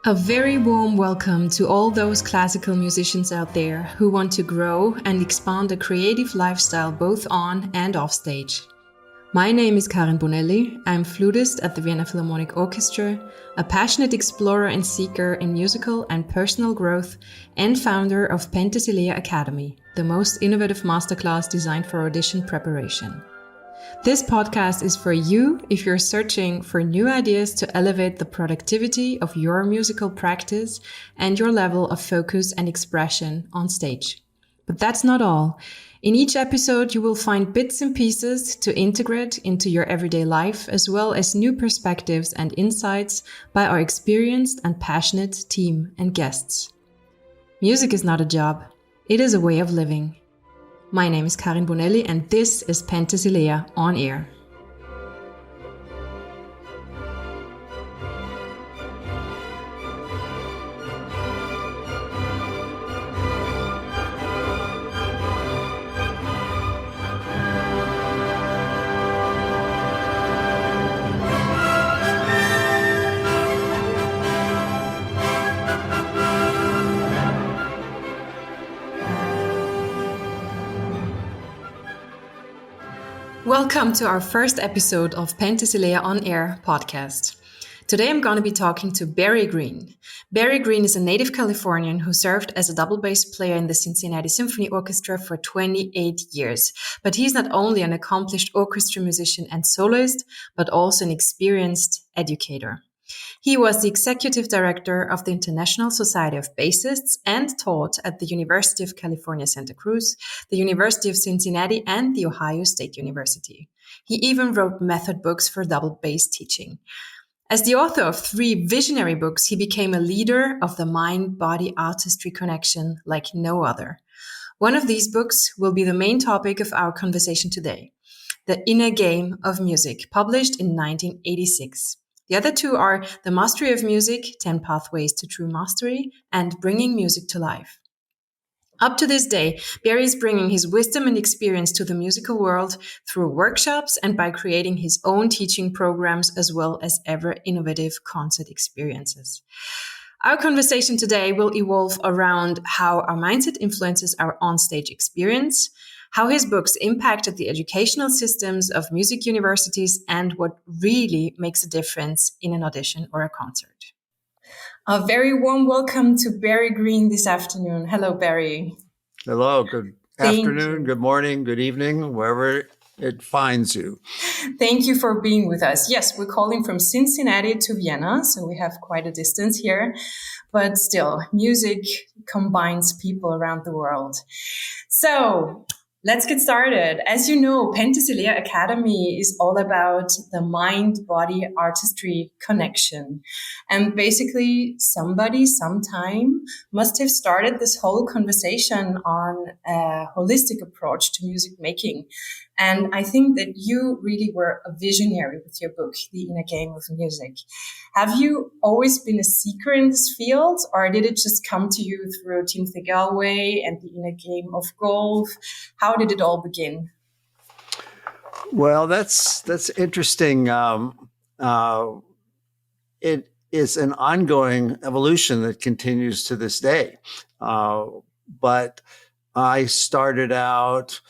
A very warm welcome to all those classical musicians out there who want to grow and expand a creative lifestyle both on and off stage. My name is Karin Bonelli. I'm flutist at the Vienna Philharmonic Orchestra, a passionate explorer and seeker in musical and personal growth, and founder of Penthesilea Academy, the most innovative masterclass designed for audition preparation. This podcast is for you if you're searching for new ideas to elevate the productivity of your musical practice and your level of focus and expression on stage. But that's not all. In each episode, you will find bits and pieces to integrate into your everyday life, as well as new perspectives and insights by our experienced and passionate team and guests. Music is not a job. It is a way of living. My name is Karin Bonelli, and this is Penthesilea on Air. Welcome to our first episode of Penthesilea on Air podcast. Today I'm going to be talking to Barry Green. Barry Green is a native Californian who served as a double bass player in the Cincinnati Symphony Orchestra for 28 years. But he's not only an accomplished orchestra musician and soloist, but also an experienced educator. He was the executive director of the International Society of Bassists and taught at the University of California, Santa Cruz, the University of Cincinnati, and the Ohio State University. He even wrote method books for double bass teaching. As the author of 3 visionary books, he became a leader of the Mind Body Artistry connection like no other. One of these books will be the main topic of our conversation today, The Inner Game of Music, published in 1986. The other 2 are The Mastery of Music, 10 Pathways to True Mastery, and Bringing Music to Life. Up to this day, Barry is bringing his wisdom and experience to the musical world through workshops and by creating his own teaching programs as well as ever innovative concert experiences. Our conversation today will evolve around how our mindset influences our onstage experience, how his books impacted the educational systems of music universities, and what really makes a difference in an audition or a concert. A very warm welcome to Barry Green this afternoon. Hello, Barry. Hello, good afternoon, good morning, good evening, wherever it finds you. Thank you for being with us. Yes, we're calling from Cincinnati to Vienna, so we have quite a distance here. But still, music combines people around the world. So let's get started. As you know, Penthesilea Academy is all about the mind-body artistry connection. And basically, somebody sometime must have started this whole conversation on a holistic approach to music making. And I think that you really were a visionary with your book, The Inner Game of Music. Have you always been a seeker in this field, or did it just come to you through Timothy Galway and The Inner Game of Golf? How did it all begin? Well, that's interesting. It is an ongoing evolution that continues to this day. But I started out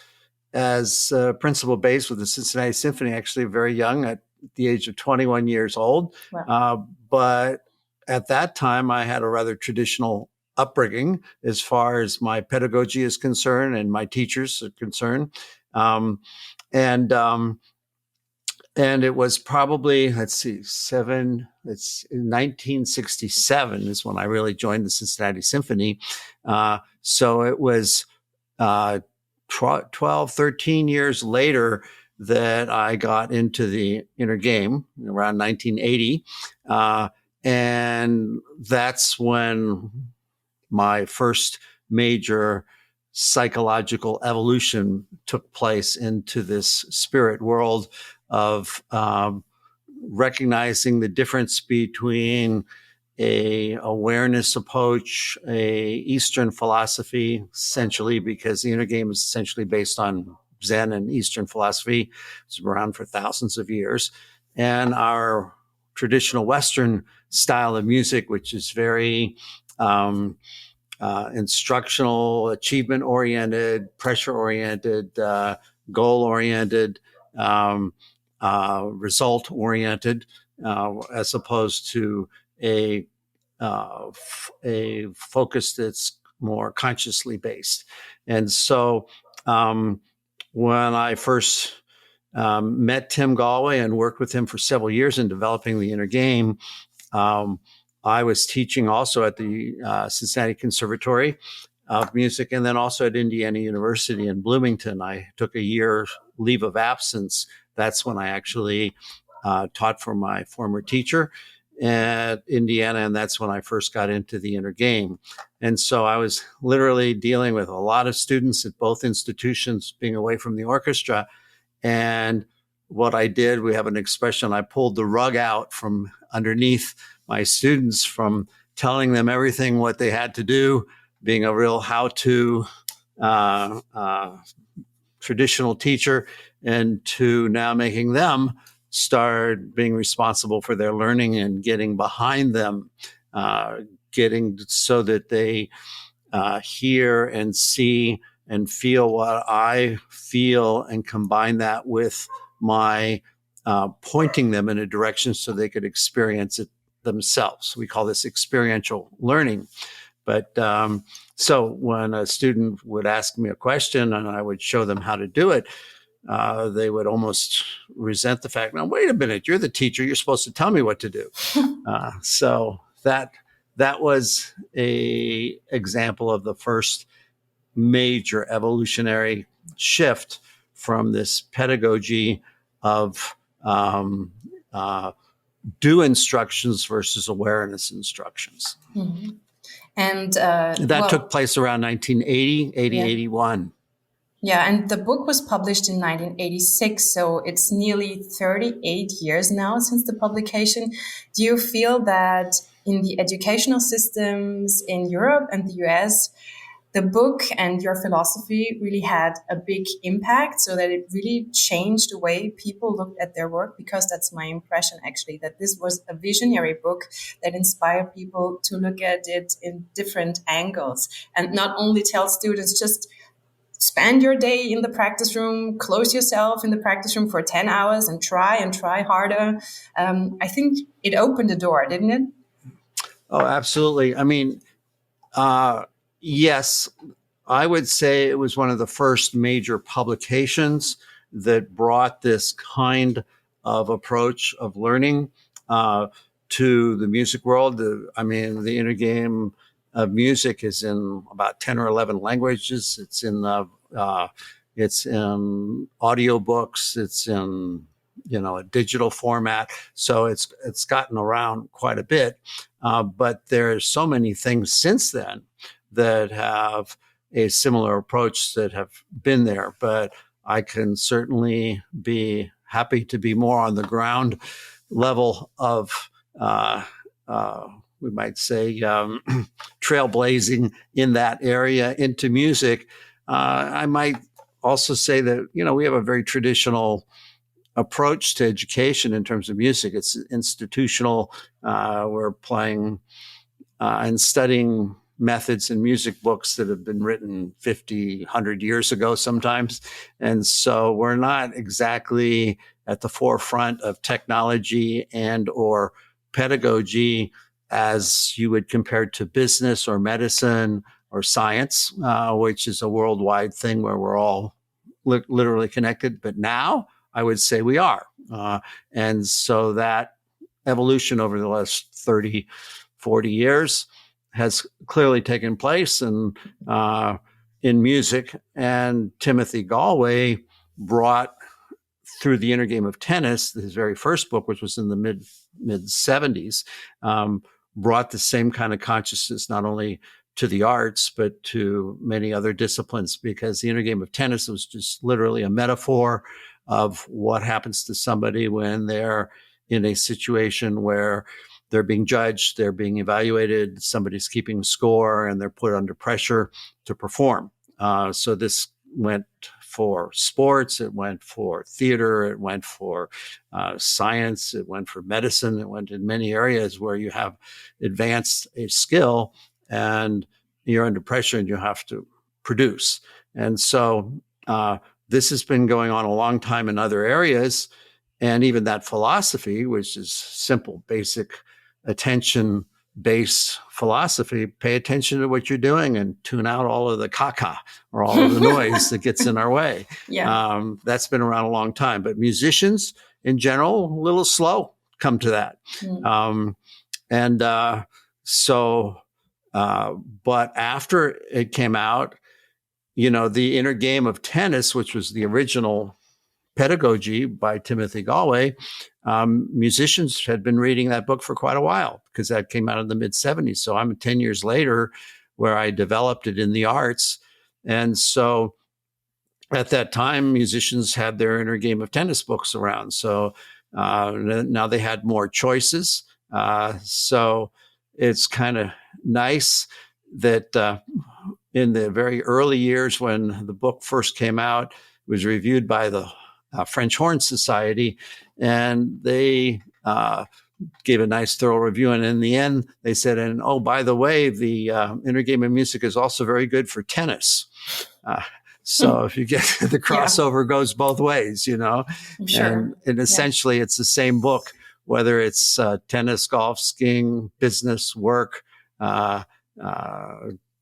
as principal bass with the Cincinnati Symphony, actually very young, at the age of 21 years old. Wow. But at that time, I had a rather traditional upbringing as far as my pedagogy is concerned and my teachers are concerned. And it was probably, it's in 1967 is when I really joined the Cincinnati Symphony. So it was 12, 13 years later that I got into the inner game around 1980. And that's when my first major psychological evolution took place into this spirit world of recognizing the difference between a awareness approach, a Eastern philosophy, essentially, because the inner game is essentially based on Zen and Eastern philosophy. It's been around for thousands of years. And our traditional Western style of music, which is very instructional, achievement oriented, pressure oriented, goal oriented, result oriented, as opposed to a focus that's more consciously based. And so when I first met Tim Galway and worked with him for several years in developing the inner game, I was teaching also at the Cincinnati Conservatory of Music, and then also at Indiana University in Bloomington. I took a year leave of absence. That's when I actually taught for my former teacher at Indiana, and that's when I first got into the inner game. And so I was literally dealing with a lot of students at both institutions, being away from the orchestra. And what I did, we have an expression, I pulled the rug out from underneath my students, from telling them everything what they had to do, being a real how-to traditional teacher, and to now making them start being responsible for their learning and getting behind them, getting so that they hear and see and feel what I feel, and combine that with my pointing them in a direction so they could experience it themselves. We call this experiential learning. But so when a student would ask me a question and I would show them how to do it, they would almost resent the fact, now, wait a minute, you're the teacher. You're supposed to tell me what to do. So that was a example of the first major evolutionary shift from this pedagogy of do instructions versus awareness instructions. Mm-hmm. And that took place around 1980, 81. Yeah, and the book was published in 1986, so it's nearly 38 years now since the publication. Do you feel that in the educational systems in Europe and the US, the book and your philosophy really had a big impact, so that it really changed the way people looked at their work? Because that's my impression, actually, that this was a visionary book that inspired people to look at it in different angles, and not only tell students just spend your day in the practice room, close yourself in the practice room for 10 hours and try harder. I think it opened the door, didn't it? Oh, absolutely. I mean, yes, I would say it was one of the first major publications that brought this kind of approach of learning to the music world. The inner game of music is in about 10 or 11 languages. It's in audiobooks. It's in a digital format. So it's gotten around quite a bit. But there's so many things since then that have a similar approach that have been there. But I can certainly be happy to be more on the ground level of we might say, trailblazing in that area into music. I might also say that, we have a very traditional approach to education in terms of music. It's institutional. We're playing and studying methods and music books that have been written 50, 100 years ago sometimes. And so we're not exactly at the forefront of technology and or pedagogy as you would compare to business or medicine or science, which is a worldwide thing where we're all literally connected. But now I would say we are. And so that evolution over the last 30, 40 years has clearly taken place in music. And Timothy Galway brought, through the inner game of tennis, his very first book, which was in the mid 70s, brought the same kind of consciousness not only to the arts, but to many other disciplines, because the inner game of tennis was just literally a metaphor of what happens to somebody when they're in a situation where they're being judged, they're being evaluated, somebody's keeping score, and they're put under pressure to perform. So this went for sports, it went for theater, it went for science, it went for medicine, it went in many areas where you have advanced a skill and you're under pressure and you have to produce. And so this has been going on a long time in other areas. And even that philosophy, which is simple, basic attention-based philosophy, pay attention to what you're doing and tune out all of the caca or all of the noise that gets in our way. Yeah. That's been around a long time. But musicians in general, a little slow come to that. But after it came out, the inner game of tennis, which was the original pedagogy by Timothy Galway, musicians had been reading that book for quite a while because that came out in the mid-'70s. So I'm 10 years later where I developed it in the arts. And so at that time, musicians had their inner game of tennis books around. So now they had more choices. So it's kind of nice that in the very early years when the book first came out, it was reviewed by the French Horn Society, and they gave a nice, thorough review. And in the end, they said, and oh, by the way, the inner game of music is also very good for tennis. So if you get the crossover goes both ways, Sure. And essentially it's the same book, whether it's tennis, golf, skiing, business, work.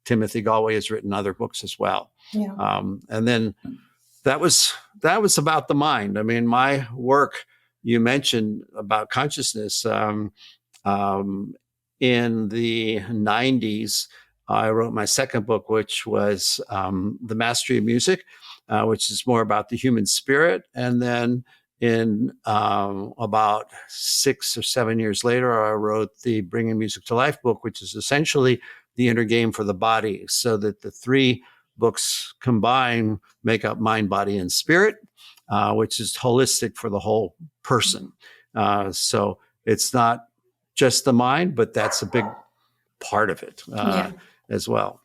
Timothy Galway has written other books as well. Yeah. And then that was about the mind. I mean, my work, you mentioned about consciousness, in the 90s, I wrote my second book, which was The Mastery of Music, which is more about the human spirit. And then in about 6 or 7 years later, I wrote the Bringing Music to Life book, which is essentially the inner game for the body, so that the three books combined make up Mind, Body, and Spirit, which is holistic for the whole person. So it's not just the mind, but that's a big part of it as well.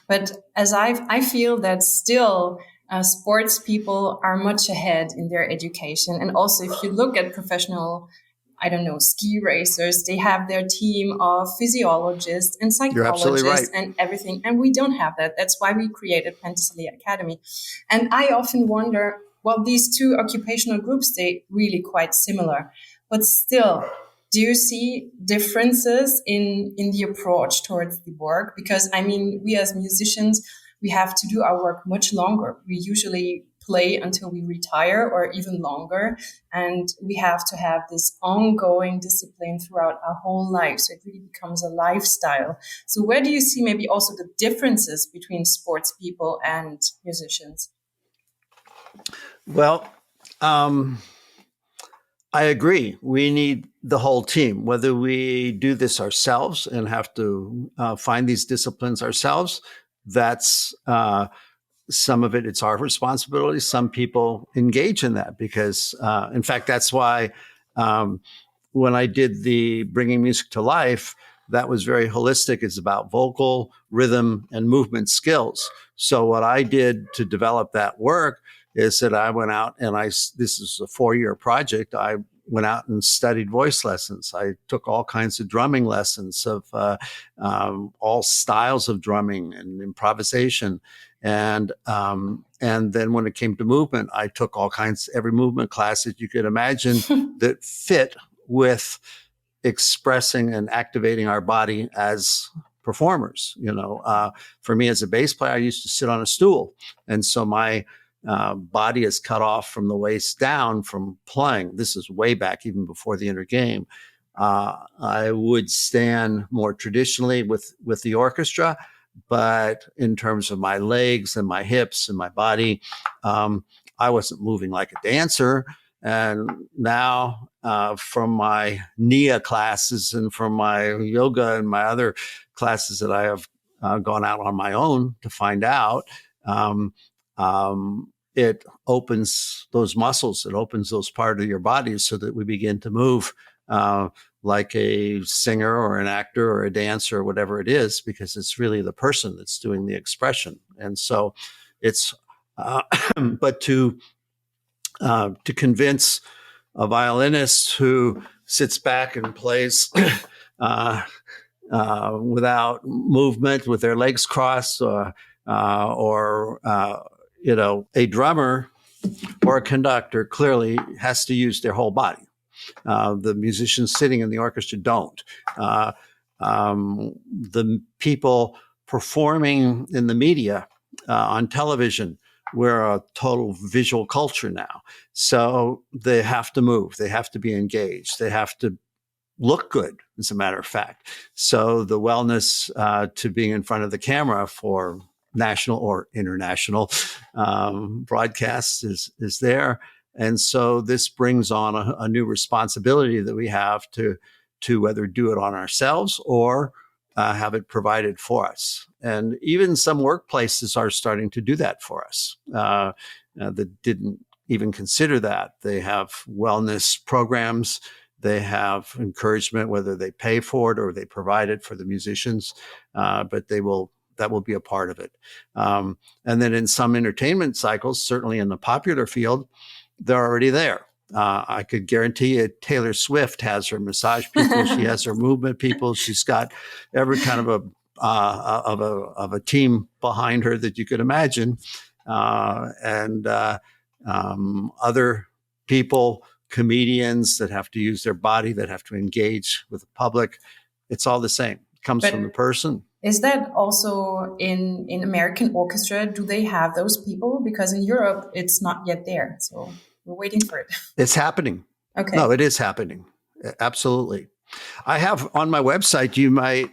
But as I feel that still sports people are much ahead in their education. And also if you look at professional, ski racers, they have their team of physiologists and psychologists and everything. And we don't have that. That's why we created Penthesilea Academy. And I often wonder, well, these two occupational groups, they really quite similar, but still, do you see differences in the approach towards the work? Because we as musicians, we have to do our work much longer. We usually play until we retire or even longer. And we have to have this ongoing discipline throughout our whole life. So it really becomes a lifestyle. So where do you see maybe also the differences between sports people and musicians? Well, I agree. We need the whole team, whether we do this ourselves and have to find these disciplines ourselves. That's some of it, it's our responsibility. Some people engage in that because, in fact, that's why when I did the Bringing Music to Life, that was very holistic. It's about vocal, rhythm, and movement skills. So what I did to develop that work is that I went out and this is a 4-year project. I went out and studied voice lessons. I took all kinds of drumming lessons of all styles of drumming and improvisation. And then when it came to movement, I took every movement class that you could imagine that fit with expressing and activating our body as performers. For me as a bass player, I used to sit on a stool. And so my body is cut off from the waist down from playing. This is way back, even before the inner game. I would stand more traditionally with the orchestra, but in terms of my legs and my hips and my body, I wasn't moving like a dancer. And now from my NIA classes and from my yoga and my other classes that I have gone out on my own to find out, it opens those muscles, it opens those parts of your body so that we begin to move like a singer or an actor or a dancer or whatever it is, because it's really the person that's doing the expression. And so it's but to convince a violinist who sits back and plays without movement, with their legs crossed, or a drummer or a conductor clearly has to use their whole body. The musicians sitting in the orchestra don't. The people performing in the media, on television, we're a total visual culture now. So they have to move. They have to be engaged. They have to look good, as a matter of fact. So the wellness to being in front of the camera for national or international broadcasts is there. And so this brings on a new responsibility that we have to whether do it on ourselves or have it provided for us. And even some workplaces are starting to do that for us that didn't even consider that. They have wellness programs. They have encouragement, whether they pay for it or they provide it for the musicians, but that will be a part of it. And then in some entertainment cycles, certainly in the popular field, they're already there. I could guarantee you Taylor Swift has her massage people. She has her movement people. She's got every kind of a team behind her that you could imagine. And other people, comedians that have to use their body, that have to engage with the public. It's all the same. It comes from the person. Is that also in American orchestra? Do they have those people? Because in Europe, it's not yet there. So we're waiting for it. It's happening. Okay. No, it is happening. Absolutely. I have on my website, you might,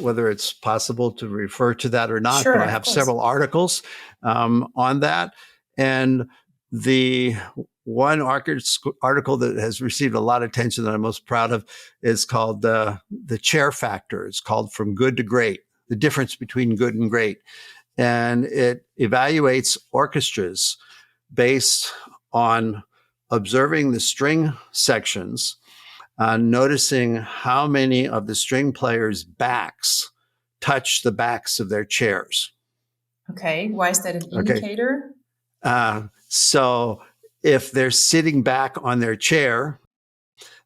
whether it's possible to refer to that or not, Sure, but I have several articles on that. And the one article that has received a lot of attention that I'm most proud of is called the chair factor. It's called From Good to Great, the difference between good and great. And it evaluates orchestras based on observing the string sections, noticing how many of the string players' backs touch the backs of their chairs. Okay. Why is that an indicator? So if they're sitting back on their chair,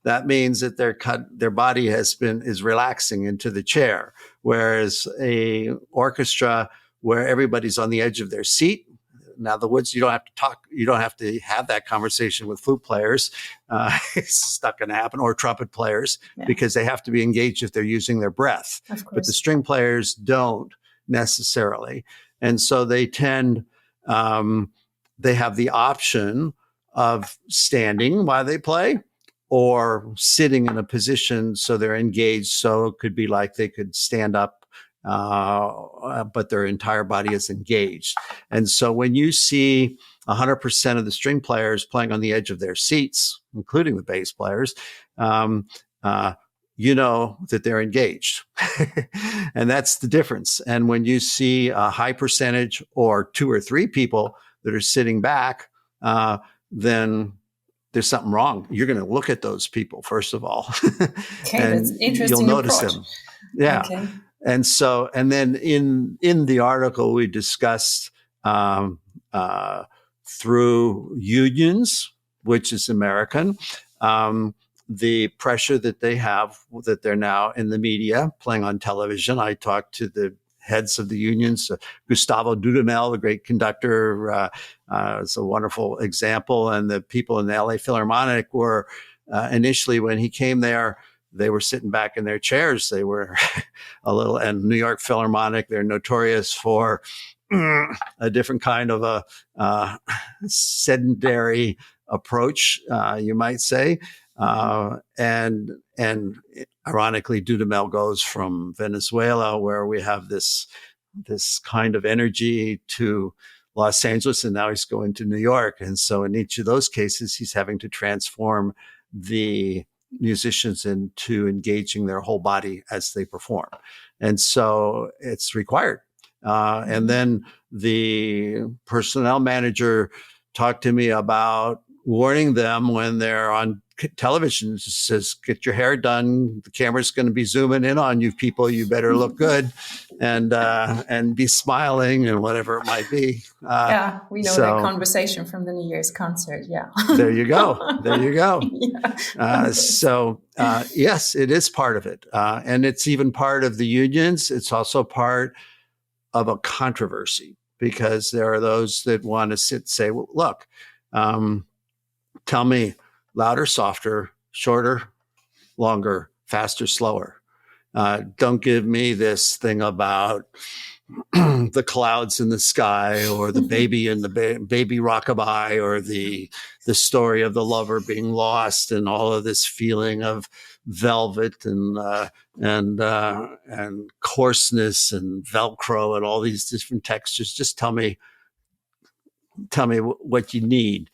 that means that their body is relaxing into the chair. Whereas a orchestra where everybody's on the edge of their seat, now the woods, you don't have to talk, you don't have to have that conversation with flute players. It's not going to happen, or trumpet players, because they have to be engaged if they're using their breath. Of course. But the string players don't necessarily. And so they tend, they have the option of standing while they play or sitting in a position so they're engaged. So it could be like they could stand up, but their entire body is engaged. And so when you see 100% of the string players playing on the edge of their seats, including the bass players, you know that they're engaged. And that's the difference. And when you see a high percentage or 2 or 3 people that are sitting back, then there's something wrong. You're going to look at those people, first of all. Okay, and that's interesting. You'll notice approach. them. Yeah. Okay. And so, and then in the article, we discussed through unions, which is American, the pressure that they have, that they're now in the media playing on television. I talked to the heads of the unions. Gustavo Dudamel, the great conductor, is a wonderful example. And the people in the LA Philharmonic were initially, when he came there, they were sitting back in their chairs. They were a little, and New York Philharmonic, they're notorious for a different kind of a sedentary approach, you might say. And ironically, Dudamel goes from Venezuela, where we have this kind of energy, to Los Angeles, and now he's going to New York. And so in each of those cases, he's having to transform the musicians into engaging their whole body as they perform. And so it's required. And then the personnel manager talked to me about warning them when they're on television. Says, get your hair done. The camera's going to be zooming in on you people. You better look good. and be smiling and whatever it might be. Yeah, we know that conversation from the New Year's concert. Yeah. There you go. There you go. Yeah. Yes, it is part of it. And it's even part of the unions. It's also part of a controversy, because there are those that want to say, well, look, tell me louder, softer, shorter, longer, faster, slower. Don't give me this thing about the clouds in the sky, or the baby in the baby rockabye, or the story of the lover being lost, and all of this feeling of velvet and coarseness and Velcro and all these different textures. Just tell me what you need.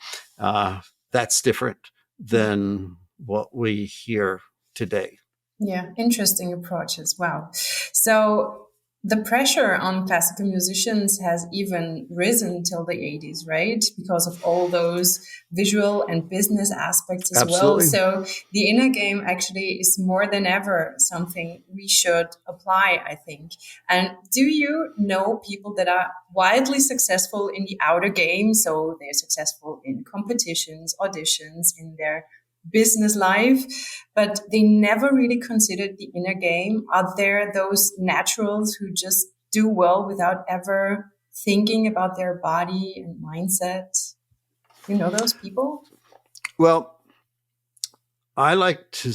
That's different than what we hear today. Yeah, interesting approaches. Wow. So the pressure on classical musicians has even risen till the 80s, right? Because of all those visual and business aspects as Absolutely. well. So the inner game actually is more than ever something we should apply, I think. And do you know people that are wildly successful in the outer game? So they're successful in competitions, auditions, in their business life, but they never really considered the inner game. Are there those naturals who just do well without ever thinking about their body and mindset? You know those people? Well, I like to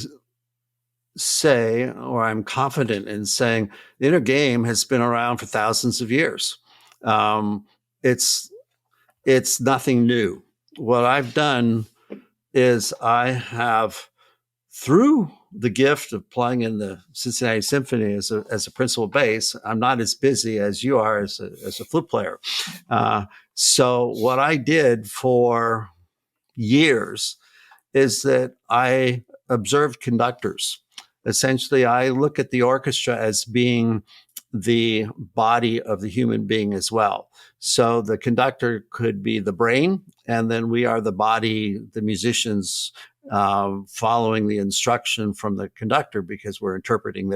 say, or I'm confident in saying, the inner game has been around for thousands of years. It's nothing new. What I've done is I have, through the gift of playing in the Cincinnati Symphony as a principal bass, I'm not as busy as you are as a flute player. So what I did for years is that I observed conductors. Essentially, I look at the orchestra as being the body of the human being as well. So the conductor could be the brain, and then we are the body, the musicians, following the instruction from the conductor, because we're interpreting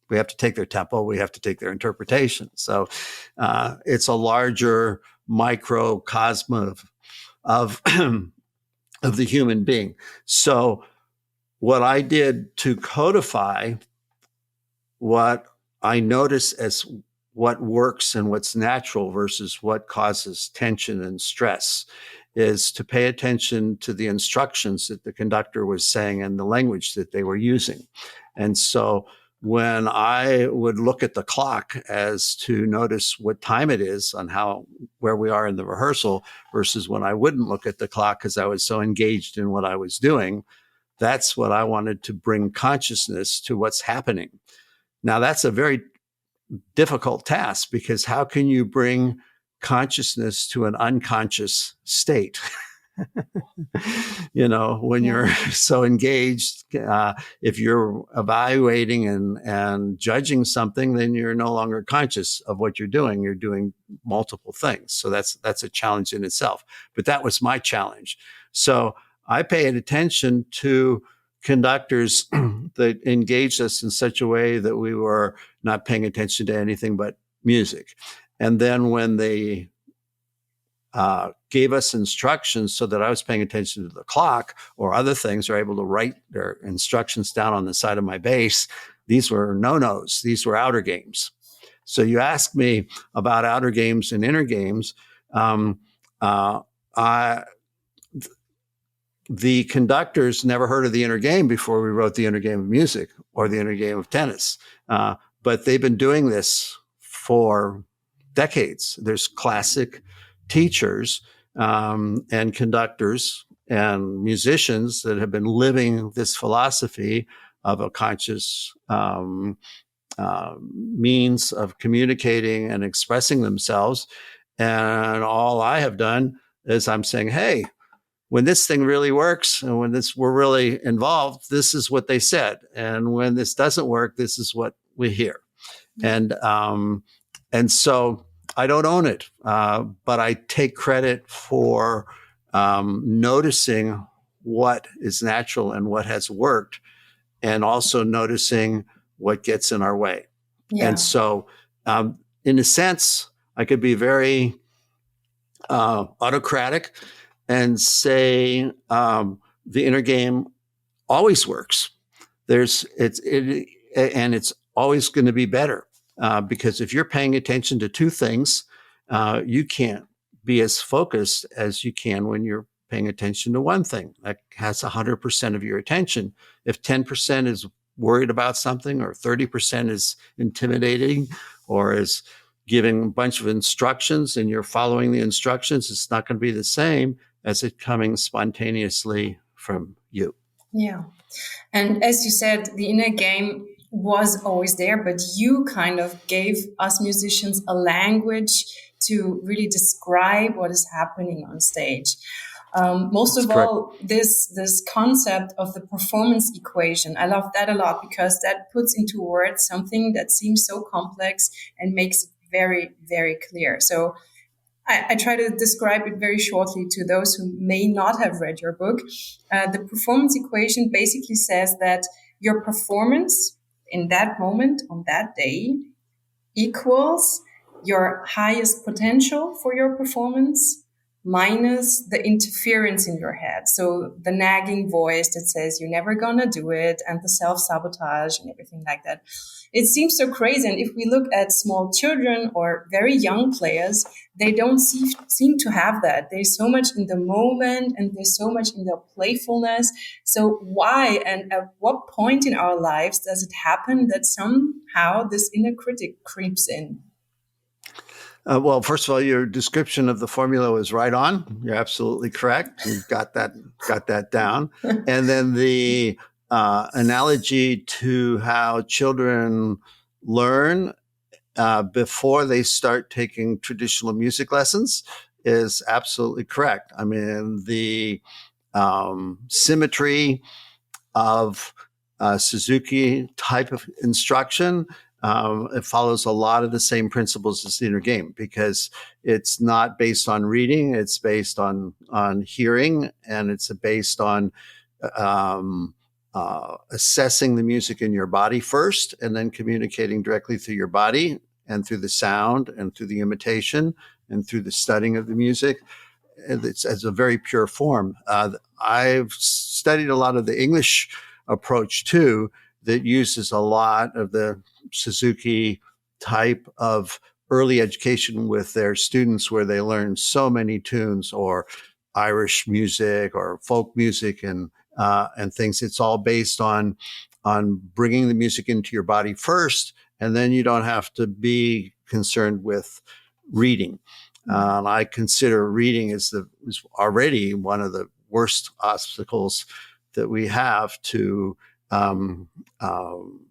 we have to take their tempo, we have to take their interpretation. So it's a larger microcosm of of the human being. So what I did to codify what I notice as what works and what's natural versus what causes tension and stress is to pay attention to the instructions that the conductor was saying and the language that they were using. And so when I would look at the clock as to notice what time it is on where we are in the rehearsal, versus when I wouldn't look at the clock because I was so engaged in what I was doing, that's what I wanted to bring consciousness to what's happening. Now, that's a very difficult task, because how can you bring consciousness to an unconscious state? When you're so engaged, if you're evaluating and judging something, then you're no longer conscious of what you're doing. You're doing multiple things. So that's a challenge in itself. But that was my challenge. So I paid attention to conductors that engaged us in such a way that we were not paying attention to anything but music. And then when they gave us instructions so that I was paying attention to the clock or other things, or able to write their instructions down on the side of my bass, these were no-nos. These were outer games. So you asked me about outer games and inner games. The conductors never heard of the inner game before we wrote the inner game of music or the inner game of tennis. But they've been doing this for decades. There's classic teachers and conductors and musicians that have been living this philosophy of a conscious means of communicating and expressing themselves. And all I have done is I'm saying, hey, when this thing really works and when we're really involved, this is what they said. And when this doesn't work, this is what we hear. And so I don't own it, but I take credit for noticing what is natural and what has worked, and also noticing what gets in our way. And so, in a sense, I could be very autocratic and say the inner game always works. And it's always going to be better because if you're paying attention to two things, you can't be as focused as you can when you're paying attention to one thing that has 100% of your attention. If 10% is worried about something, or 30% is intimidating, or is giving a bunch of instructions and you're following the instructions, it's not going to be the same as it coming spontaneously from you. Yeah. And as you said, the inner game was always there, but you kind of gave us musicians a language to really describe what is happening on stage. Most That's of correct. all, this concept of the performance equation, I love that a lot because that puts into words something that seems so complex and makes it very, very clear. So I try to describe it very shortly to those who may not have read your book. The performance equation basically says that your performance in that moment, on that day, equals your highest potential for your performance minus the interference in your head. So the nagging voice that says you're never gonna do it, and the self-sabotage and everything like that. It seems so crazy. And if we look at small children or very young players, they don't seem to have that. They're so much in the moment and they're so much in their playfulness. So why and at what point in our lives does it happen that somehow this inner critic creeps in? Well, first of all, your description of the formula was right on. You're absolutely correct. You've got that down. And then the analogy to how children learn before they start taking traditional music lessons is absolutely correct. I mean, the symmetry of Suzuki type of instruction, it follows a lot of the same principles as the inner game because it's not based on reading, it's based on hearing, and it's based on assessing the music in your body first and then communicating directly through your body and through the sound and through the imitation and through the studying of the music. It's as a very pure form. I've studied a lot of the English approach too, that uses a lot of the Suzuki type of early education with their students, where they learn so many tunes or Irish music or folk music and things. It's all based on bringing the music into your body first, and then you don't have to be concerned with reading. I consider reading is already one of the worst obstacles that we have to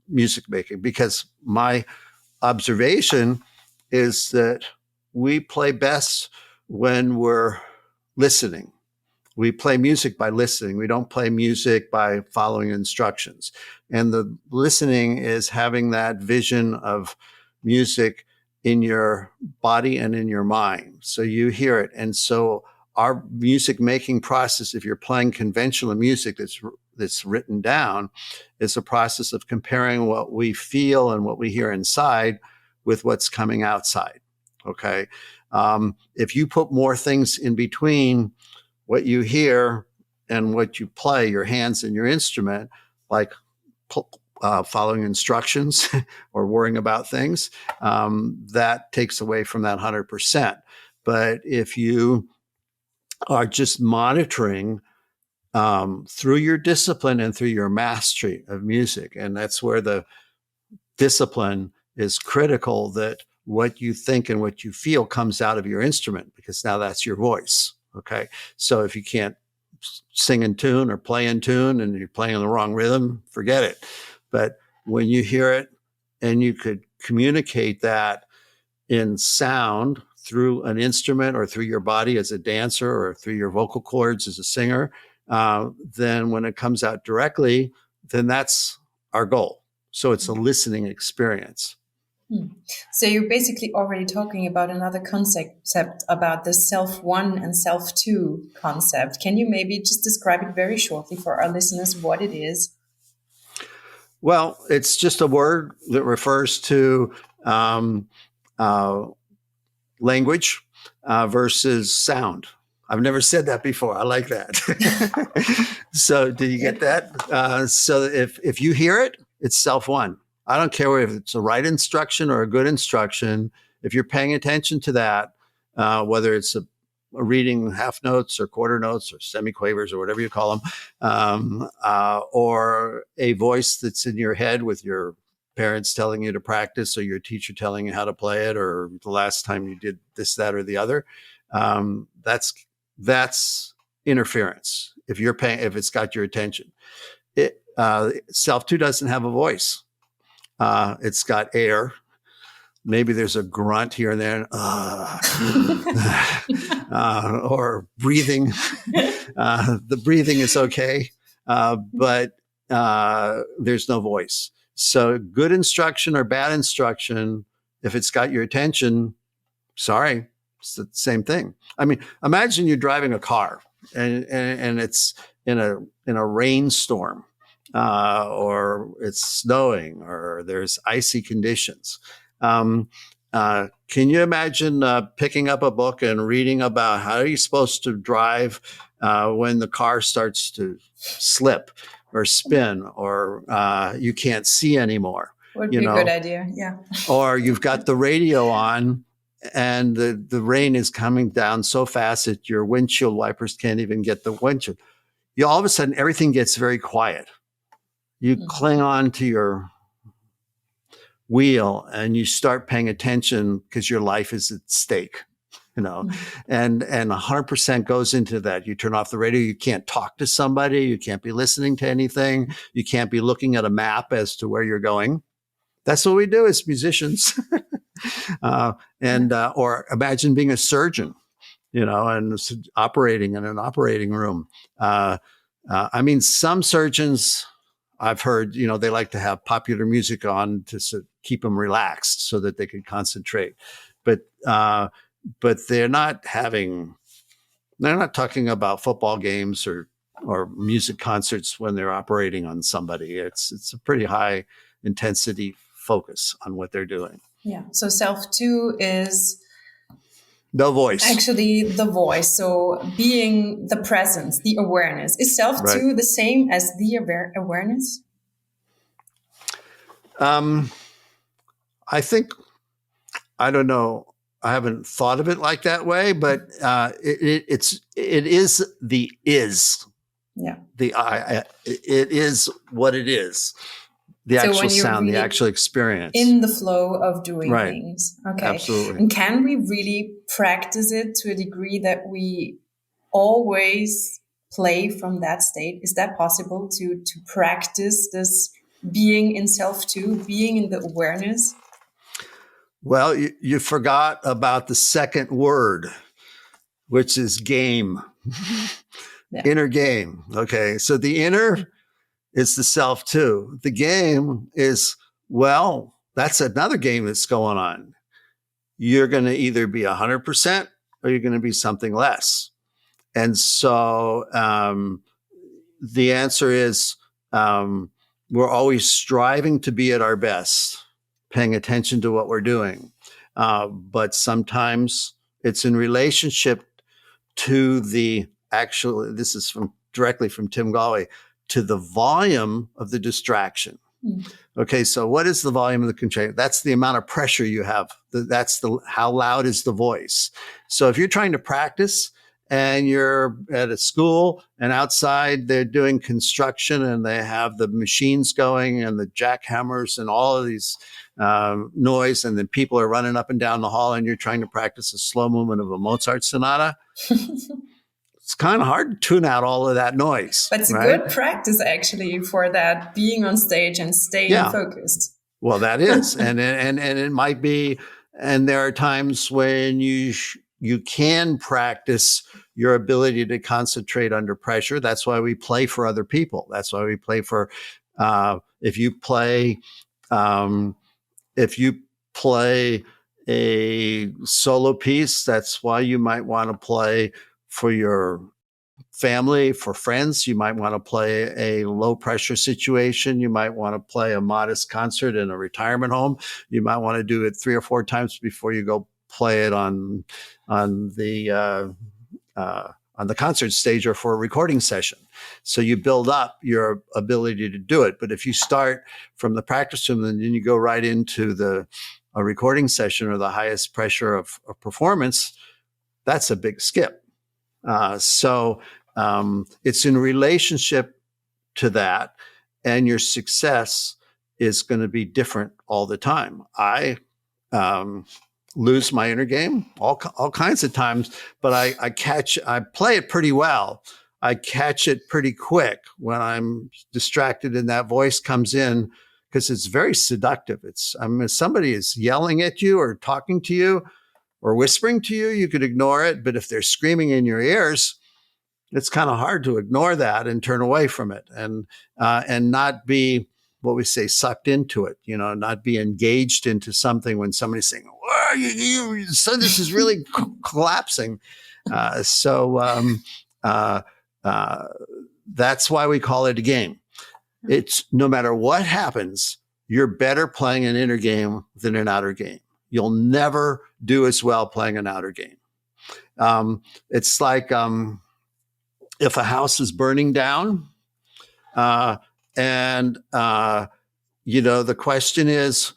music making, because my observation is that we play best when we're listening. We play music by listening. We don't play music by following instructions. And the listening is having that vision of music in your body and in your mind. So you hear it. And so our music making process, if you're playing conventional music that's written down, is a process of comparing what we feel and what we hear inside with what's coming outside. Okay. If you put more things in between what you hear and what you play, your hands and your instrument, like following instructions or worrying about things, that takes away from that 100%. But if you are just monitoring through your discipline and through your mastery of music, and that's where the discipline is critical, that what you think and what you feel comes out of your instrument, because now that's your voice. Okay. So if you can't sing in tune or play in tune and you're playing in the wrong rhythm, forget it. But when you hear it and you could communicate that in sound through an instrument or through your body as a dancer or through your vocal cords as a singer, then when it comes out directly, then that's our goal. So it's a listening experience. So you're basically already talking about another concept about the self one and self two concept. Can you maybe just describe it very shortly for our listeners what it is? Well, it's just a word that refers to um, uh, language versus sound. I've never said that before. I like that. So, did you get that? So, if you hear it, it's self one. I don't care if it's a right instruction or a good instruction. If you're paying attention to that, whether it's a reading half notes or quarter notes or semiquavers or whatever you call them, or a voice that's in your head with your parents telling you to practice or your teacher telling you how to play it or the last time you did this, that, or the other. That's interference. If you're paying, if it's got your attention, self two doesn't have a voice. It's got air. Maybe there's a grunt here and there, or breathing. The breathing is okay, but there's no voice. So good instruction or bad instruction, if it's got your attention, sorry, it's the same thing. I mean, imagine you're driving a car and it's in a rainstorm, or it's snowing, or there's icy conditions. Can you imagine picking up a book and reading about how are you supposed to drive when the car starts to slip or spin, or you can't see anymore? Would be a good idea, yeah. Or you've got the radio on and the rain is coming down so fast that your windshield wipers can't even get the windshield. All of a sudden, everything gets very quiet. You cling on to your wheel and you start paying attention because your life is at stake, and 100% goes into that. You turn off the radio. You can't talk to somebody. You can't be listening to anything. You can't be looking at a map as to where you're going. That's what we do as musicians. Or imagine being a surgeon, and operating in an operating room. I mean, some surgeons I've heard, they like to have popular music on to keep them relaxed so that they can concentrate. But they're not talking about football games or music concerts when they're operating on somebody. It's a pretty high intensity focus on what they're doing. Yeah. So self two is the voice. Actually, the voice. So being the presence, the awareness. Is self two the same as the awareness? I think, I don't know. I haven't thought of it like that way, but it is the is. Yeah. It is what it is. The actual sound, the actual experience. In the flow of doing things. Okay. Absolutely. And can we really practice it to a degree that we always play from that state? Is that possible to practice this being in self too, being in the awareness? Well, you forgot about the second word, which is game. Yeah. Inner game. Okay. So the inner is the self too. The game is, well, that's another game that's going on. You're going to either be 100% or you're going to be something less. And so the answer is we're always striving to be at our best, paying attention to what we're doing. But sometimes it's in relationship to the actual, this is directly from Tim Galway, to the volume of the distraction. Okay, so what is the volume of the contraction? That's the amount of pressure you have. That's how loud is the voice. So if you're trying to practice and you're at a school and outside they're doing construction and they have the machines going and the jackhammers and all of these noise, and then people are running up and down the hall and you're trying to practice a slow movement of a Mozart sonata. It's kind of hard to tune out all of that noise. But it's a good practice, actually, for that, being on stage and staying focused. Well, that is. and it might be, and there are times when you can practice your ability to concentrate under pressure. That's why we play for other people. That's why we play for, if you play a solo piece, that's why you might want to play for your family, for friends, you might want to play a low pressure situation. You might want to play a modest concert in a retirement home. You might want to do it 3 or 4 times before you go play it on the concert stage or for a recording session. So you build up your ability to do it. But if you start from the practice room and then you go right into a recording session or the highest pressure of performance, that's a big skip. So it's in relationship to that, and your success is going to be different all the time. I lose my inner game all kinds of times, but I play it pretty well. I catch it pretty quick when I'm distracted and that voice comes in, because it's very seductive. If somebody is yelling at you or talking to you or whispering to you, you could ignore it. But if they're screaming in your ears, it's kind of hard to ignore that and turn away from it and not be what we say sucked into it, not be engaged into something when somebody's saying, "Whoa, so this is really collapsing." That's why we call it a game. It's no matter what happens, you're better playing an inner game than an outer game. You'll never do as well playing an outer game. It's like if a house is burning down, and the question is,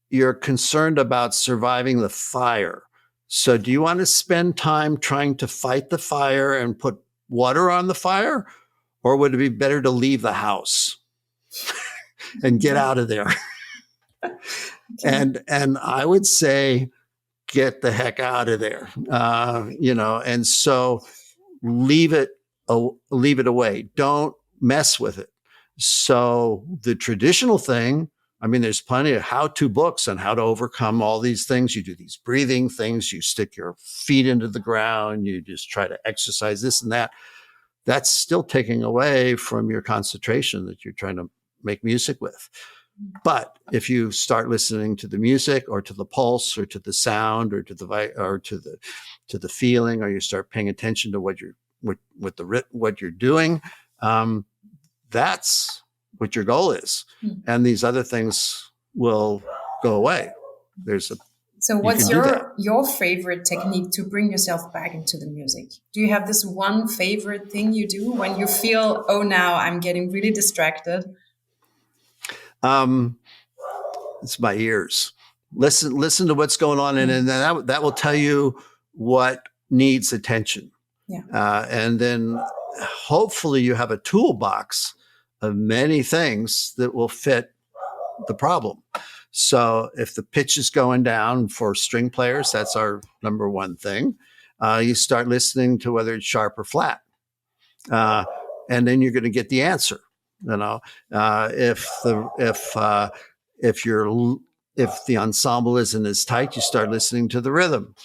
you're concerned about surviving the fire. So do you want to spend time trying to fight the fire and put water on the fire? Or would it be better to leave the house and get out of there? And I would say, get the heck out of there. And so leave it away. Don't mess with it. So the traditional thing, there's plenty of how-to books on how to overcome all these things. You do these breathing things, you stick your feet into the ground, you just try to exercise this and that. That's still taking away from your concentration that you're trying to make music with. But if you start listening to the music or to the pulse or to the sound or to the feeling, or you start paying attention to what you're doing, that's what your goal is. And these other things will go away. So what's your favorite technique to bring yourself back into the music? Do you have this one favorite thing you do when you feel, oh, now I'm getting really distracted? It's my ears. Listen to what's going on, and then that will tell you what needs attention. Yeah. And then hopefully you have a toolbox of many things that will fit the problem. So if the pitch is going down for string players, that's our number one thing. You start listening to whether it's sharp or flat. And then you're going to get the answer. If the ensemble isn't as tight, you start listening to the rhythm.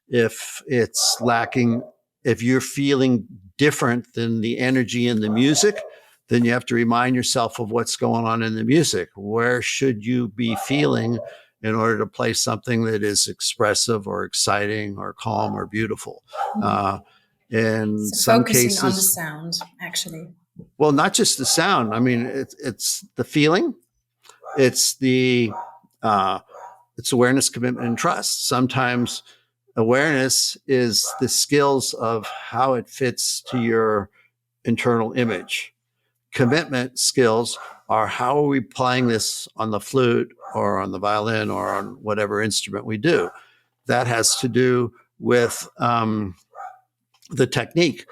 If it's lacking, if you're feeling different than the energy in the music, then you have to remind yourself of what's going on in the music. Where should you be feeling in order to play something that is expressive or exciting or calm or beautiful? In some cases, focusing on the sound, actually. Well, not just the sound. It's the feeling. It's it's awareness, commitment, and trust. Sometimes awareness is the skills of how it fits to your internal image. Commitment skills are how are we playing this on the flute or on the violin or on whatever instrument we do. That has to do with the technique.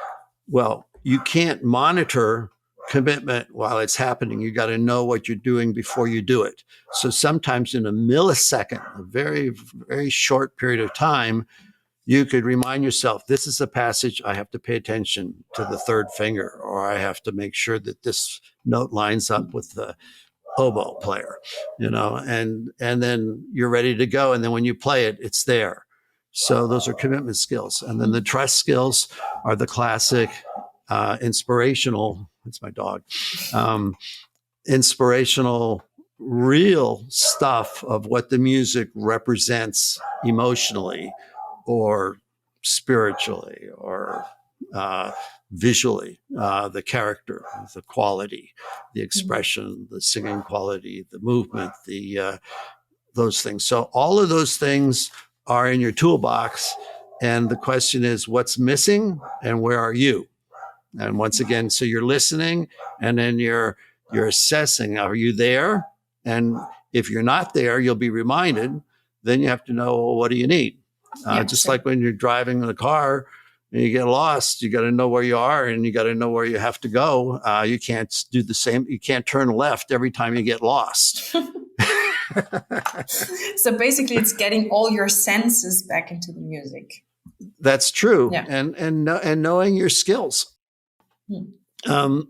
Well, you can't monitor commitment while it's happening. You got to know what you're doing before you do it. So sometimes in a millisecond, a very, very short period of time, you could remind yourself, this is a passage, I have to pay attention to the third finger, or I have to make sure that this note lines up with the oboe player, and then you're ready to go. And then when you play it, it's there. So those are commitment skills. And then the trust skills are the classic inspirational, it's my dog, inspirational, real stuff of what the music represents emotionally or spiritually or visually, the character, the quality, the expression, the singing quality, the movement, those things. So all of those things are in your toolbox. And the question is, what's missing and where are you? And once again, so you're listening and then you're assessing, are you there? And if you're not there, you'll be reminded. Then you have to know, well, what do you need? Just like when you're driving in a car and you get lost, you got to know where you are and you got to know where you have to go. You can't do the same. You can't turn left every time you get lost. So basically, it's getting all your senses back into the music. That's true. Yeah. And knowing your skills. And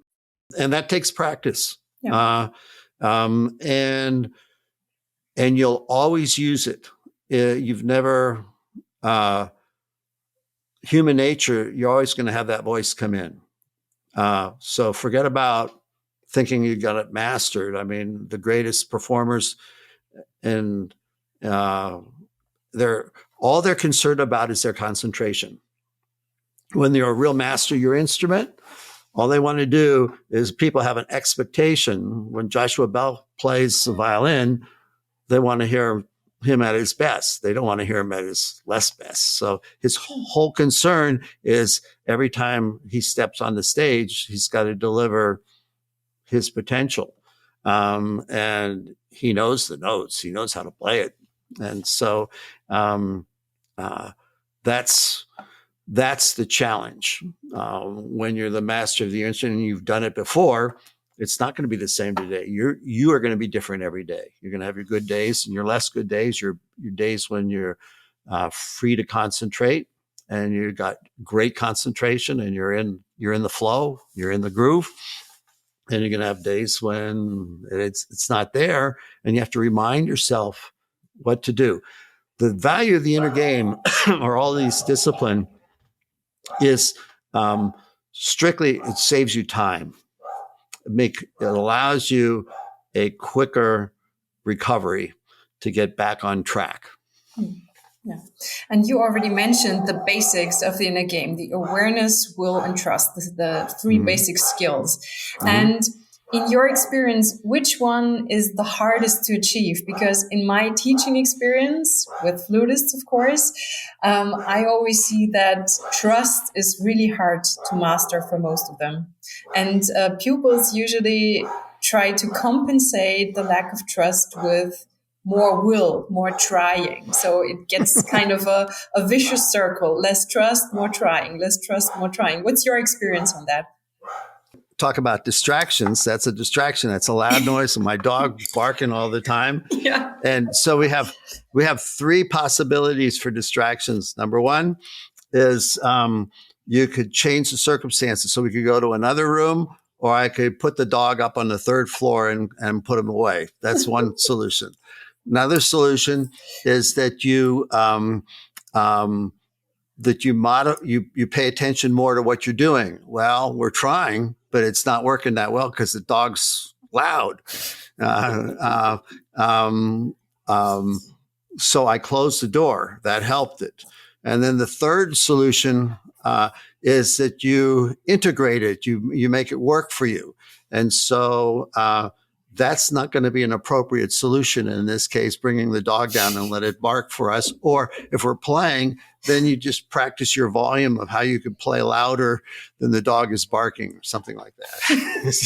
that takes practice. Yeah. And you'll always use it. You've never, human nature, you're always going to have that voice come in. So forget about thinking you got it mastered. I mean, the greatest performers, and all they're concerned about is their concentration. When you're a real master of your instrument, all they want to do is people have an expectation. When Joshua Bell plays the violin, they want to hear him at his best. They don't want to hear him at his less best. So his whole concern is every time he steps on the stage, he's got to deliver his potential. And he knows the notes. He knows how to play it. And so that's the challenge. When you're the master of the instrument and you've done it before, it's not going to be the same today. You are going to be different every day. You're going to have your good days and your less good days, your days when you're free to concentrate and you got great concentration and you're in the flow, you're in the groove. And you're going to have days when it's not there and you have to remind yourself what to do. The value of the inner game or all these discipline is strictly, it saves you time. It allows you a quicker recovery to get back on track. Yeah. And you already mentioned the basics of the inner game, the awareness, will, and trust, the three basic skills. And in your experience, which one is the hardest to achieve? Because in my teaching experience with flutists, of course, I always see that trust is really hard to master for most of them. And pupils usually try to compensate the lack of trust with more will, more trying. So it gets kind of a vicious circle. Less trust, more trying. Less trust, more trying. What's your experience on that? Talk about distractions. That's a distraction. That's a loud noise and my dog barking all the time. Yeah. And so we have three possibilities for distractions. Number one is you could change the circumstances. So we could go to another room, or I could put the dog up on the third floor and put him away. That's one solution. Another solution is that you pay attention more to what you're doing. Well, we're trying, but it's not working that well because the dog's loud. So I closed the door. That helped it. And then the third solution is that you integrate it. You make it work for you. And so that's not going to be an appropriate solution in this case, bringing the dog down and let it bark for us. Or if we're playing, then you just practice your volume of how you can play louder than the dog is barking or something like that.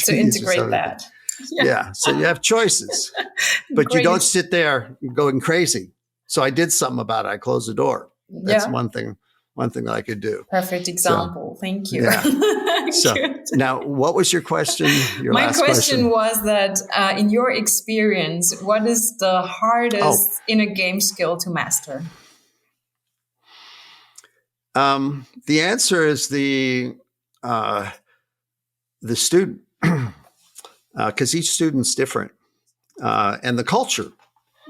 To integrate that. Yeah. So you have choices, but you don't sit there going crazy. So I did something about it. I closed the door. That's one thing that I could do. Perfect example. So, thank you. Yeah. So now, what was your question? My question was that in your experience, what is the hardest inner game skill to master? The answer is the student, because each student's different, and the culture.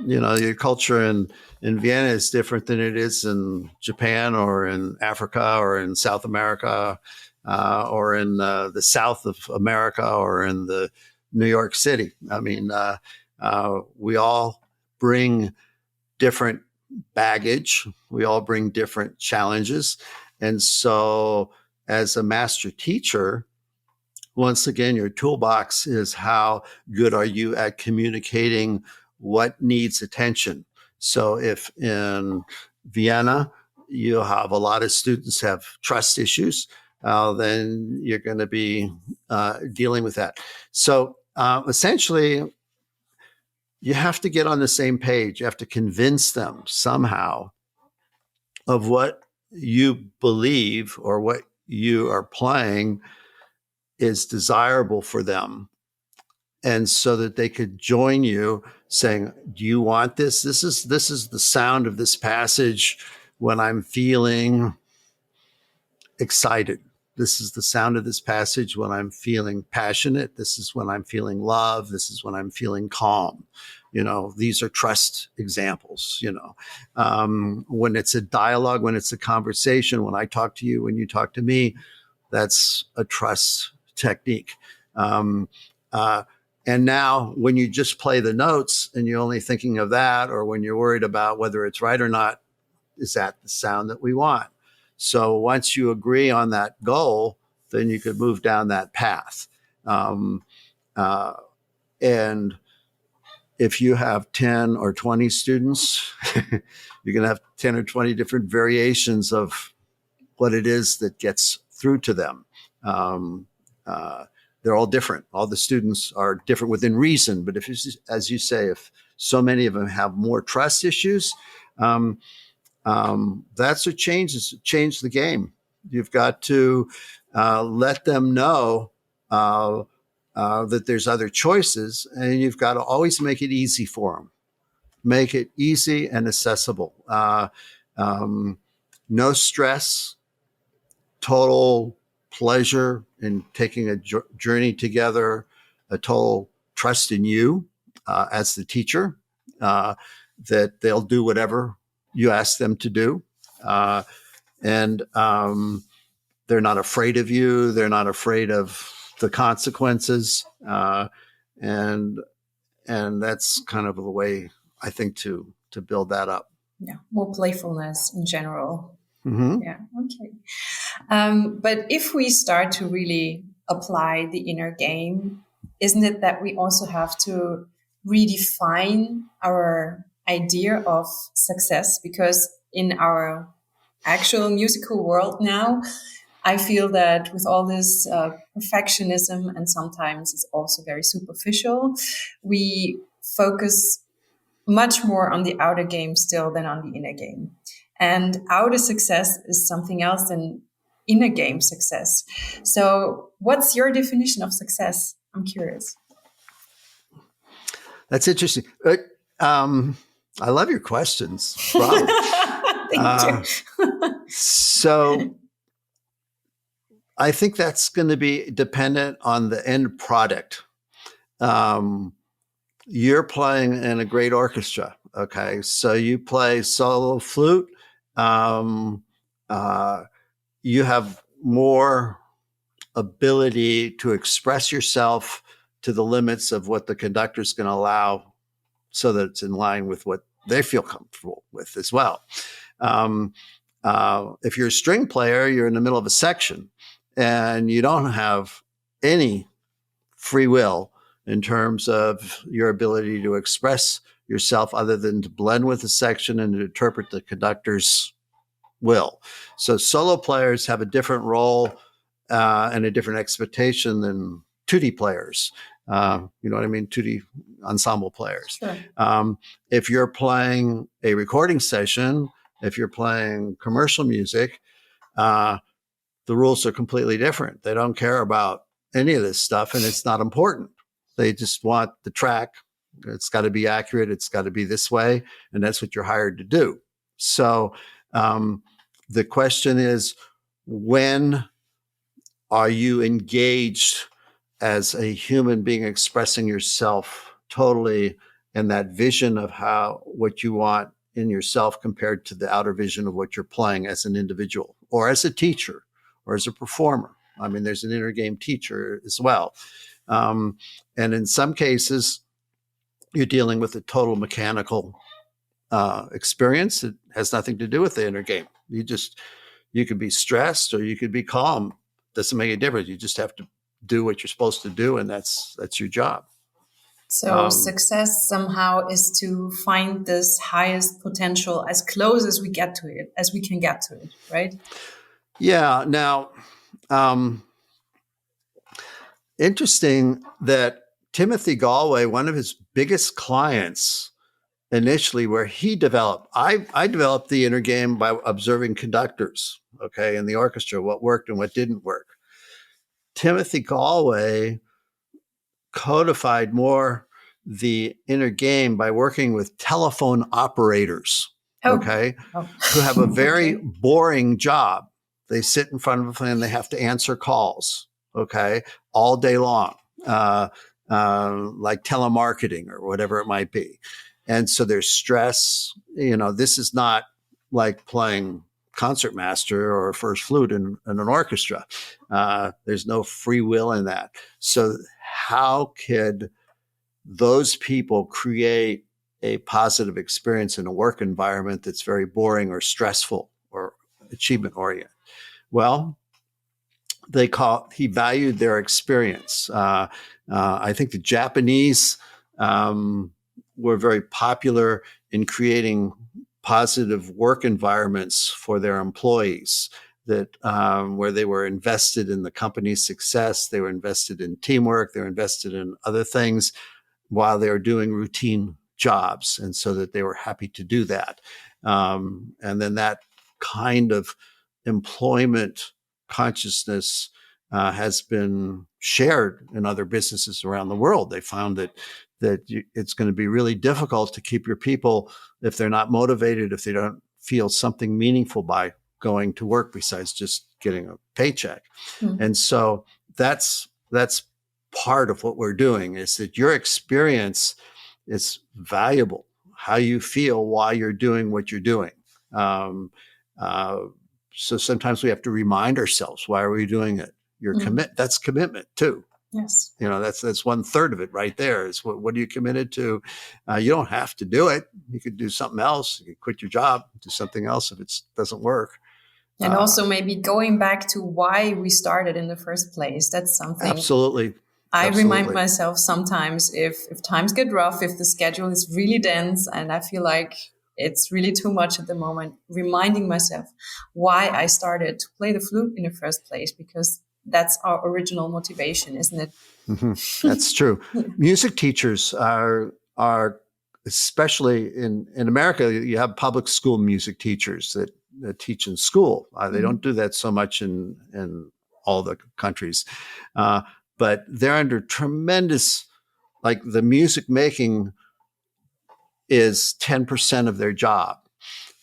You know, your culture in Vienna is different than it is in Japan or in Africa or in South America. Or in the South of America or in the New York City. I mean, we all bring different baggage. We all bring different challenges. And so as a master teacher, once again, your toolbox is how good are you at communicating what needs attention. So if in Vienna, you have a lot of students have trust issues, then you're going to be dealing with that. So essentially, you have to get on the same page. You have to convince them somehow of what you believe or what you are playing is desirable for them. And so that they could join you saying, do you want this? This is the sound of this passage when I'm feeling excited. This is the sound of this passage when I'm feeling passionate. This is when I'm feeling love. This is when I'm feeling calm. These are trust examples, when it's a dialogue, when it's a conversation, when I talk to you, when you talk to me, that's a trust technique. And now when you just play the notes and you're only thinking of that, or when you're worried about whether it's right or not, is that the sound that we want? So once you agree on that goal, then you could move down that path. And if you have 10 or 20 students, you're going to have 10 or 20 different variations of what it is that gets through to them. They're all different. All the students are different within reason. But if, as you say, if so many of them have more trust issues, that's what change the game. You've got to let them know that there's other choices, and you've got to always make it easy for them. Make it easy and accessible. No stress, total pleasure in taking a journey together, a total trust in you as the teacher, that they'll do whatever you ask them to do. And they're not afraid of you. They're not afraid of the consequences. And that's kind of the way I think to build that up. Yeah, more playfulness in general. Mm-hmm. Yeah, okay. But if we start to really apply the inner game, isn't it that we also have to redefine our idea of success? Because in our actual musical world now, I feel that with all this perfectionism, and sometimes it's also very superficial, we focus much more on the outer game still than on the inner game. And outer success is something else than inner game success. So what's your definition of success? I'm curious. That's interesting. I love your questions. Bravo. Thank you. So I think that's going to be dependent on the end product. You're playing in a great orchestra. Okay. So you play solo flute. You have more ability to express yourself to the limits of what the conductor is going to allow, so that it's in line with what they feel comfortable with as well. If you're a string player, you're in the middle of a section and you don't have any free will in terms of your ability to express yourself other than to blend with the section and to interpret the conductor's will. So solo players have a different role and a different expectation than 2D players. You know what I mean? 2D ensemble players. Sure. If you're playing a recording session, if you're playing commercial music, the rules are completely different. They don't care about any of this stuff, and it's not important. They just want the track. It's got to be accurate. It's got to be this way. And that's what you're hired to do. So the question is, when are you engaged as a human being expressing yourself totally in that vision of what you want in yourself compared to the outer vision of what you're playing as an individual or as a teacher or as a performer? I mean, there's an inner game teacher as well. And in some cases, you're dealing with a total mechanical experience. It has nothing to do with the inner game. You just You could be stressed or you could be calm. Doesn't make a difference. You just have to do what you're supposed to do, and that's your job. So success somehow is to find this highest potential as close as we get to it, as we can get to it, right? Yeah. Now, interesting that Timothy Galway, one of his biggest clients initially, where he developed, I developed the inner game by observing conductors, okay, in the orchestra, what worked and what didn't work. Timothy Galway codified more the inner game by working with telephone operators, okay, who have a very boring job. They sit in front of a phone and they have to answer calls, okay, all day long, like telemarketing or whatever it might be. And so there's stress. This is not like playing concertmaster or first flute in an orchestra. There's no free will in that. So how could those people create a positive experience in a work environment that's very boring or stressful or achievement oriented? Well, he valued their experience. I think the Japanese were very popular in creating positive work environments for their employees, that where they were invested in the company's success, they were invested in teamwork, they were invested in other things while they were doing routine jobs, and so that they were happy to do that. And then that kind of employment consciousness has been shared in other businesses around the world. They found that it's going to be really difficult to keep your people if they're not motivated, if they don't feel something meaningful by going to work besides just getting a paycheck. Mm-hmm. And so that's part of what we're doing, is that your experience is valuable, how you feel while you're doing what you're doing. So sometimes we have to remind ourselves, why are we doing it? That's commitment too. Yes. That's 1/3 of it right there, is what are you committed to? You don't have to do it. You could do something else. You could quit your job, do something else if it doesn't work. And also maybe going back to why we started in the first place. That's something. Absolutely. I remind myself sometimes, if times get rough, if the schedule is really dense and I feel like it's really too much at the moment, reminding myself why I started to play the flute in the first place, because that's our original motivation, isn't it? Mm-hmm. That's true. Music teachers are especially in America, you have public school music teachers that teach in school. They don't do that so much in all the countries. But they're under tremendous, like the music making is 10% of their job.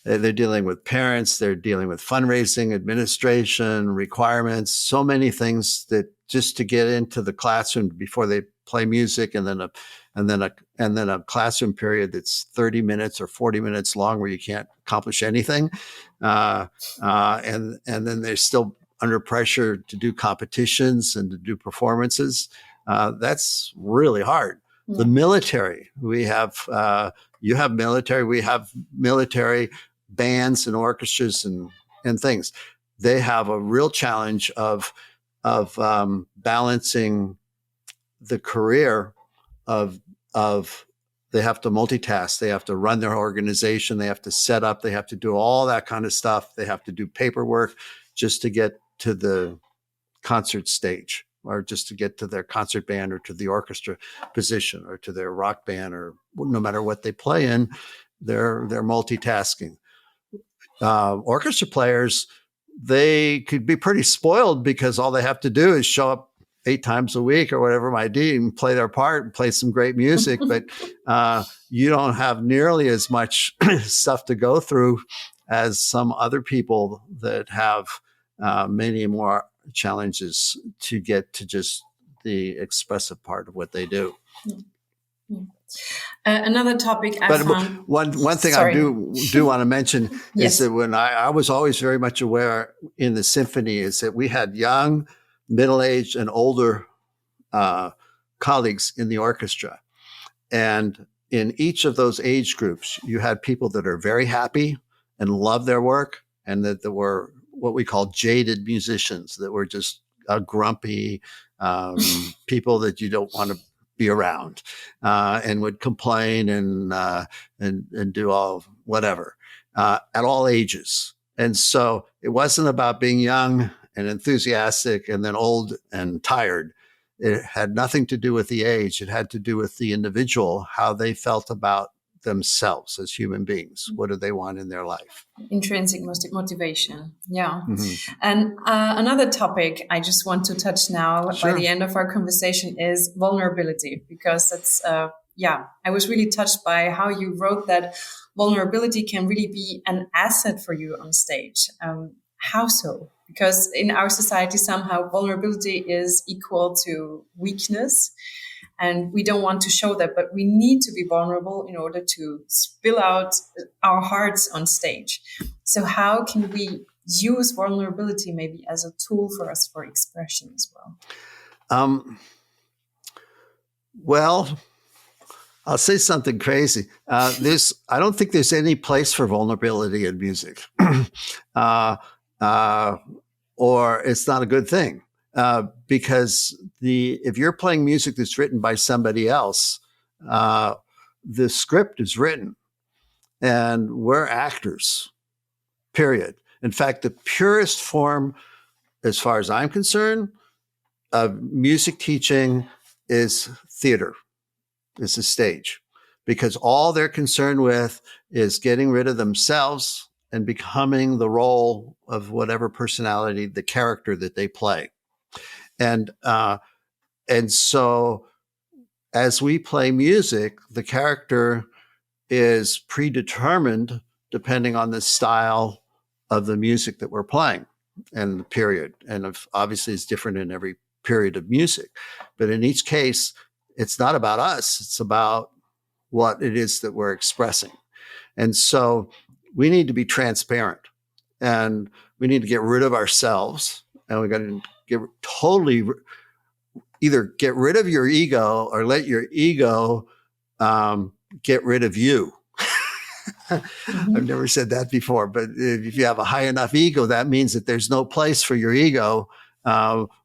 They're dealing with parents, they're dealing with fundraising, administration, requirements, so many things that just to get into the classroom before they play music, and then a classroom period that's 30 minutes or 40 minutes long where you can't accomplish anything. And then they're still under pressure to do competitions and to do performances. That's really hard. Yeah. The military, we have, you have military, we have military bands and orchestras and things. They have a real challenge of balancing the career of they have to multitask. They have to run their organization. They have to set up. They have to do all that kind of stuff. They have to do paperwork just to get to the concert stage, or just to get to their concert band, or to the orchestra position, or to their rock band, or no matter what they play in, they're multitasking. Orchestra players, they could be pretty spoiled because all they have to do is show up 8 times a week or whatever it might be and play their part and play some great music. But you don't have nearly as much stuff to go through as some other people that have many more challenges to get to just the expressive part of what they do. Yeah. Another topic I found. One thing I do want to mention is that when I was always very much aware in the symphony is that we had young, middle-aged, and older colleagues in the orchestra. And in each of those age groups, you had people that are very happy and love their work, and that were what we call jaded musicians that were just grumpy people that you don't want to be around, and would complain and do all whatever at all ages. And so it wasn't about being young and enthusiastic and then old and tired. It had nothing to do with the age. It had to do with the individual, how they felt about themselves as human beings. What do they want in their life? Intrinsic motivation. Yeah. Mm-hmm. And another topic I just want to touch now by the end of our conversation is vulnerability, because it's, I was really touched by how you wrote that vulnerability can really be an asset for you on stage. How so? Because in our society, somehow vulnerability is equal to weakness. And we don't want to show that, but we need to be vulnerable in order to spill out our hearts on stage. So how can we use vulnerability maybe as a tool for us for expression as well? Well, I'll say something crazy. I don't think there's any place for vulnerability in music, or it's not a good thing. Because if you're playing music that's written by somebody else, the script is written, and we're actors, period. In fact, the purest form, as far as I'm concerned, of music teaching is theater, is the stage, because all they're concerned with is getting rid of themselves and becoming the role of whatever personality, the character that they play. And so as we play music, the character is predetermined depending on the style of the music that we're playing and the period. And obviously it's different in every period of music. But in each case, it's not about us. It's about what it is that we're expressing. And so we need to be transparent, and we need to get rid of ourselves, and we got to either get rid of your ego or let your ego get rid of you. Mm-hmm. I've never said that before, but if you have a high enough ego, that means that there's no place for your ego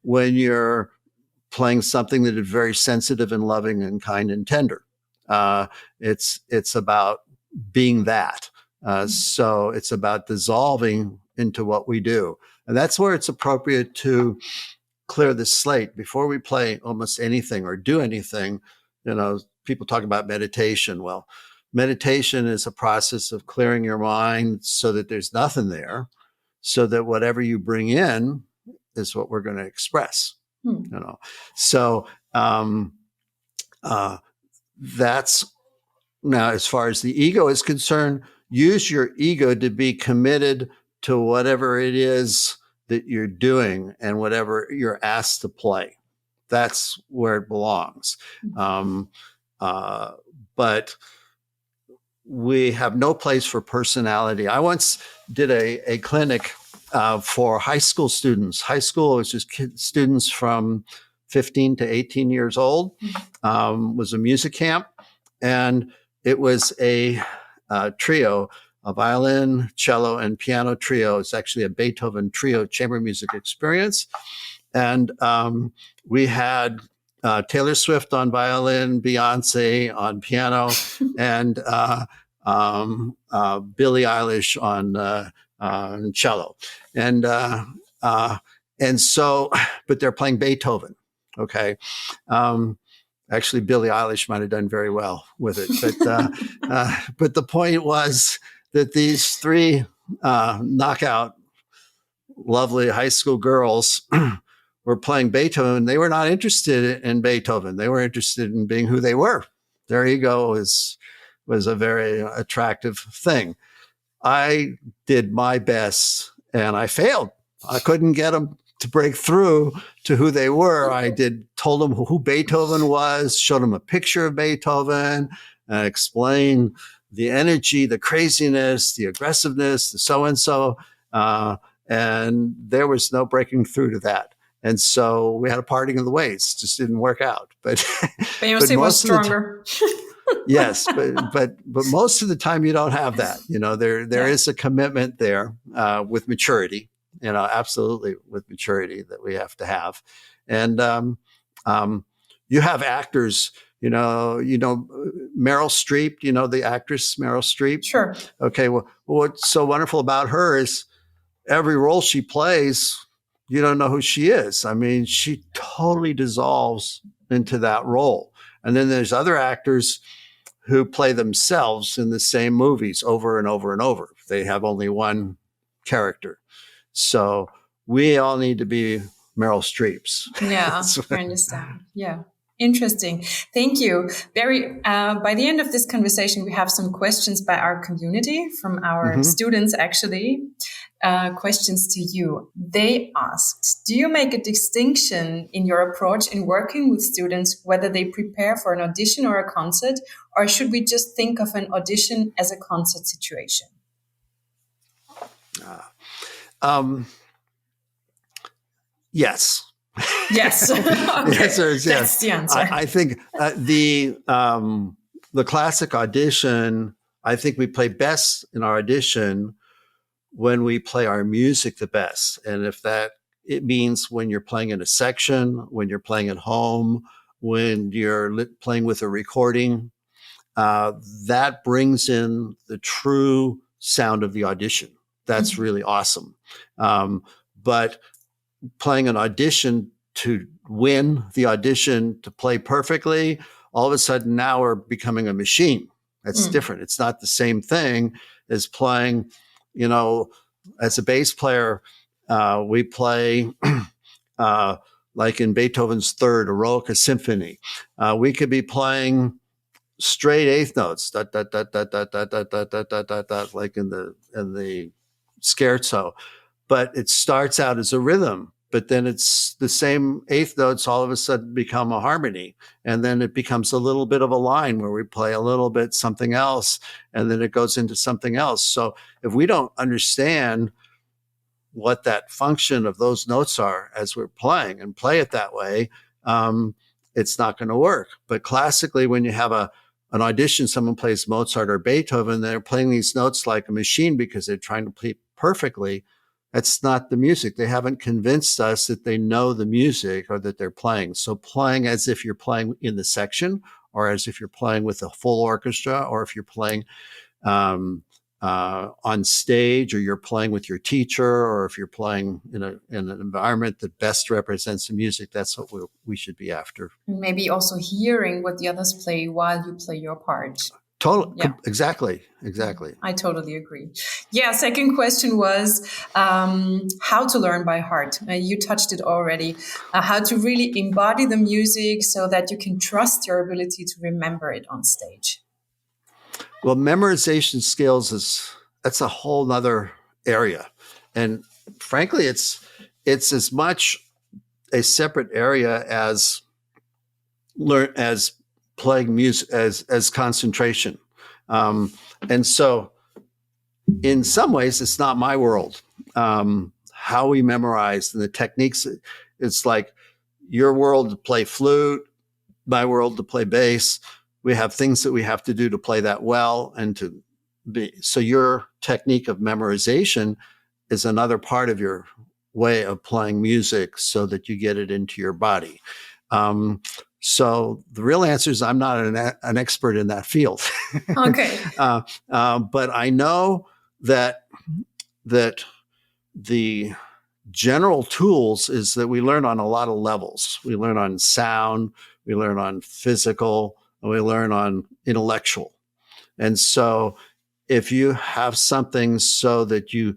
when you're playing something that is very sensitive and loving and kind and tender. It's about being that. So it's about dissolving into what we do. And that's where it's appropriate to clear the slate before we play almost anything or do anything. People talk about meditation. Well, meditation is a process of clearing your mind so that there's nothing there, so that whatever you bring in is what we're going to express. So that's now, as far as the ego is concerned, use your ego to be committed to whatever it is that you're doing and whatever you're asked to play. That's where it belongs. But we have no place for personality. I once did a clinic for high school students. High school was just students from 15 to 18 years old. Was a music camp, and it was a trio, a violin, cello, and piano trio. It's actually a Beethoven trio chamber music experience. And we had Taylor Swift on violin, Beyonce on piano, and Billie Eilish on cello. And so, but they're playing Beethoven. Okay. Actually, Billie Eilish might have done very well with it. But the point was that these three knockout, lovely high school girls were playing Beethoven. They were not interested in Beethoven. They were interested in being who they were. Their ego was a very attractive thing. I did my best and I failed. I couldn't get them to break through to who they were. I told them who Beethoven was, showed them a picture of Beethoven, explained the energy, the craziness, the aggressiveness, the so-and-so. And there was no breaking through to that. And so we had a parting of the ways. It just didn't work out. But Beyonce was stronger. Yes, but most of the time you don't have that. There is a commitment there with maturity, absolutely with maturity that we have to have. And you have actors, Meryl Streep, the actress Meryl Streep. Sure. Okay. Well, what's so wonderful about her is every role she plays, you don't know who she is. I mean, she totally dissolves into that role. And then there's other actors who play themselves in the same movies over and over and over. They have only one character. So we all need to be Meryl Streeps. Yeah, I understand. Yeah. Interesting. Thank you. By the end of this conversation, we have some questions by our community from our students, actually. Questions to you. They asked, do you make a distinction in your approach in working with students, whether they prepare for an audition or a concert, or should we just think of an audition as a concert situation? Yes. Yes. Okay. The answer is yes. That's the answer. I think the classic audition, I think we play best in our audition when we play our music the best. And if it means when you're playing in a section, when you're playing at home, when you're playing with a recording, that brings in the true sound of the audition. That's really awesome. But playing an audition to win the audition, to play perfectly, all of a sudden now we're becoming a machine. That's different. It's not the same thing as playing, as a bass player, we play like in Beethoven's Third Eroica Symphony. We could be playing straight eighth notes, dot, dot, dot, dot, dot, dot, dot, dot, dot, dot, dot, dot, like in the scherzo. But it starts out as a rhythm, but then it's the same eighth notes all of a sudden become a harmony. And then it becomes a little bit of a line where we play a little bit something else, and then it goes into something else. So if we don't understand what that function of those notes are as we're playing and play it that way, it's not going to work. But classically, when you have an audition, someone plays Mozart or Beethoven, they're playing these notes like a machine because they're trying to play perfectly. That's not the music. They haven't convinced us that they know the music or that they're playing. So playing as if you're playing in the section, or as if you're playing with a full orchestra, or if you're playing on stage, or you're playing with your teacher, or if you're playing in an environment that best represents the music, that's what we should be after. Maybe also hearing what the others play while you play your part. Totally. Yeah. Exactly. I totally agree. Yeah. Second question was how to learn by heart. You touched it already. How to really embody the music so that you can trust your ability to remember it on stage. Well, memorization skills that's a whole nother area. And frankly, it's as much a separate area as playing music as concentration. And so in some ways, it's not my world. How we memorize and the techniques, it's like your world to play flute, my world to play bass. We have things that we have to do to play that well and to be. So your technique of memorization is another part of your way of playing music so that you get it into your body. So the real answer is I'm not an expert in that field. Okay. But I know that the general tools is that we learn on a lot of levels. We learn on sound, we learn on physical, and we learn on intellectual. And so if you have something so that you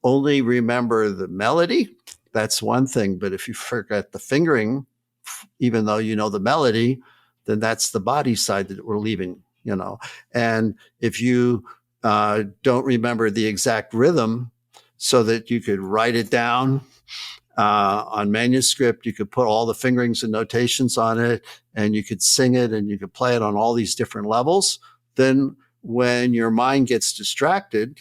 only remember the melody, that's one thing. But if you forget the fingering, even though you know the melody, then that's the body side that we're leaving, And if you don't remember the exact rhythm so that you could write it down on manuscript, you could put all the fingerings and notations on it, and you could sing it and you could play it on all these different levels, then when your mind gets distracted,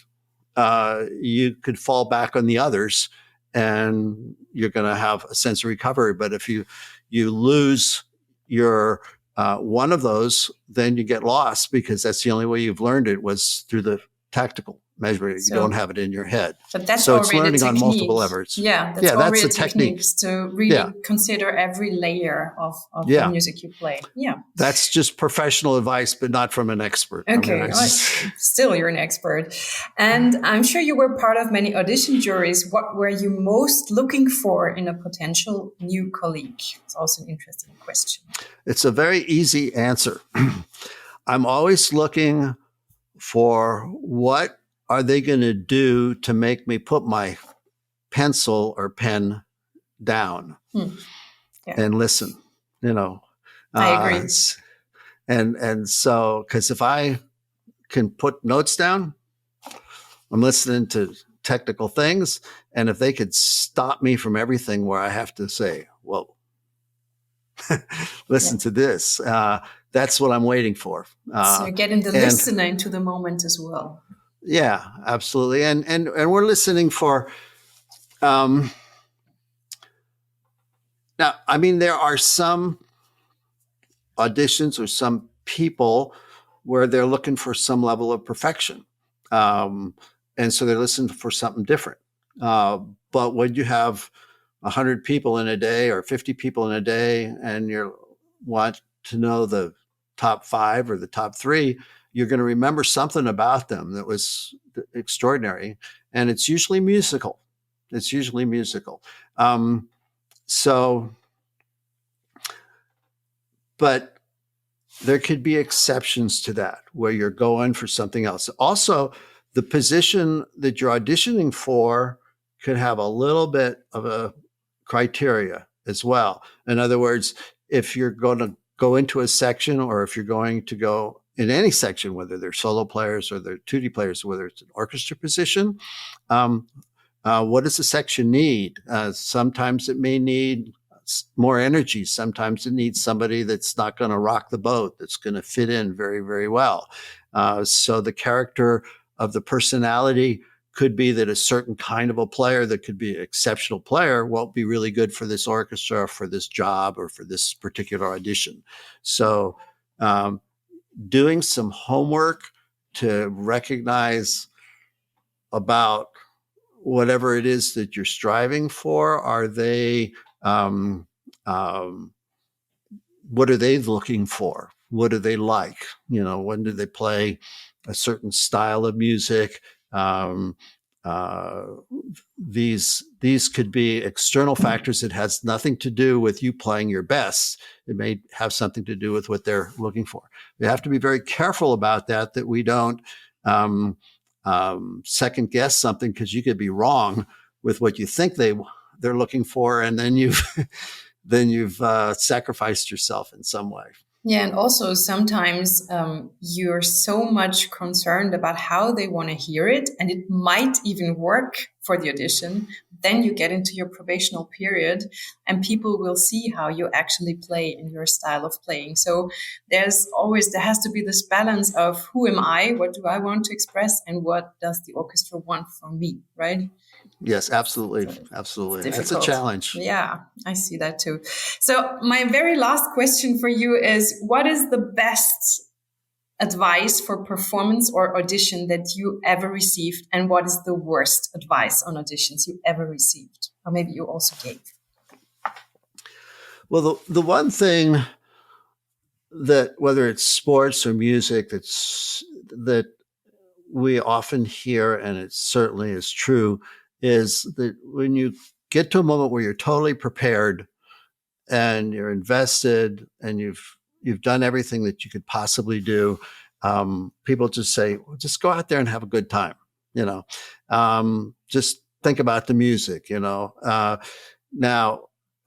you could fall back on the others and you're going to have a sense of recovery. But if you lose your one of those, then you get lost because that's the only way you've learned it was through the tactical measure it. You So, don't have it in your head. but that's So it's already learning a on technique. multiple levels. Yeah, that's Yeah, already that's a the technique. to really consider every layer of the music you play. Yeah. That's just professional advice, but not from an expert. Okay, I mean, still you're an expert. And I'm sure you were part of many audition juries. What were you most looking for in a potential new colleague? It's also an interesting question. It's a very easy answer. I'm always looking for what are they going to do to make me put my pencil or pen down and listen, I agree. And so, because if I can put notes down, I'm listening to technical things. And if they could stop me from everything where I have to say, well, listen to this, that's what I'm waiting for. So you're getting the listener into the moment as well. Yeah, absolutely. And we're listening for, now, I mean, there are some auditions or some people where they're looking for some level of perfection. And so they're listening for something different. But when you have 100 people in a day or 50 people in a day and you want to know the top 5 or the top 3, you're going to remember something about them that was extraordinary. And it's usually musical. But there could be exceptions to that where you're going for something else. Also, the position that you're auditioning for could have a little bit of a criteria as well. In other words, if you're going to go into a section or if you're going to go in any section, whether they're solo players or they're 2D players, whether it's an orchestra position, what does the section need? Sometimes it may need more energy. Sometimes it needs somebody that's not going to rock the boat, that's going to fit in very, very well. So the character of the personality could be that a certain kind of a player that could be an exceptional player won't be really good for this orchestra, or for this job, or for this particular audition. So doing some homework to recognize about whatever it is that you're striving for. Are they, what are they looking for? What do they like? When do they play a certain style of music? These could be external factors that has nothing to do with you playing your best. It may have something to do with what they're looking for. We have to be very careful about that we don't second guess something, because you could be wrong with what you think they're looking for, and then you've sacrificed yourself in some way. Yeah, and also sometimes you're so much concerned about how they want to hear it, and it might even work for the audition. Then you get into your probational period, and people will see how you actually play in your style of playing. So there has to be this balance of who am I, what do I want to express, and what does the orchestra want from me, right? Yes, absolutely. Absolutely. It's a challenge. Yeah, I see that too. So my very last question for you is, what is the best advice for performance or audition that you ever received? And what is the worst advice on auditions you ever received? Or maybe you also gave? Well, the one thing that, whether it's sports or music, that we often hear, and it certainly is true, is that when you get to a moment where you're totally prepared and you're invested and you've done everything that you could possibly do, people just say, well, just go out there and have a good time. Just think about the music. Now,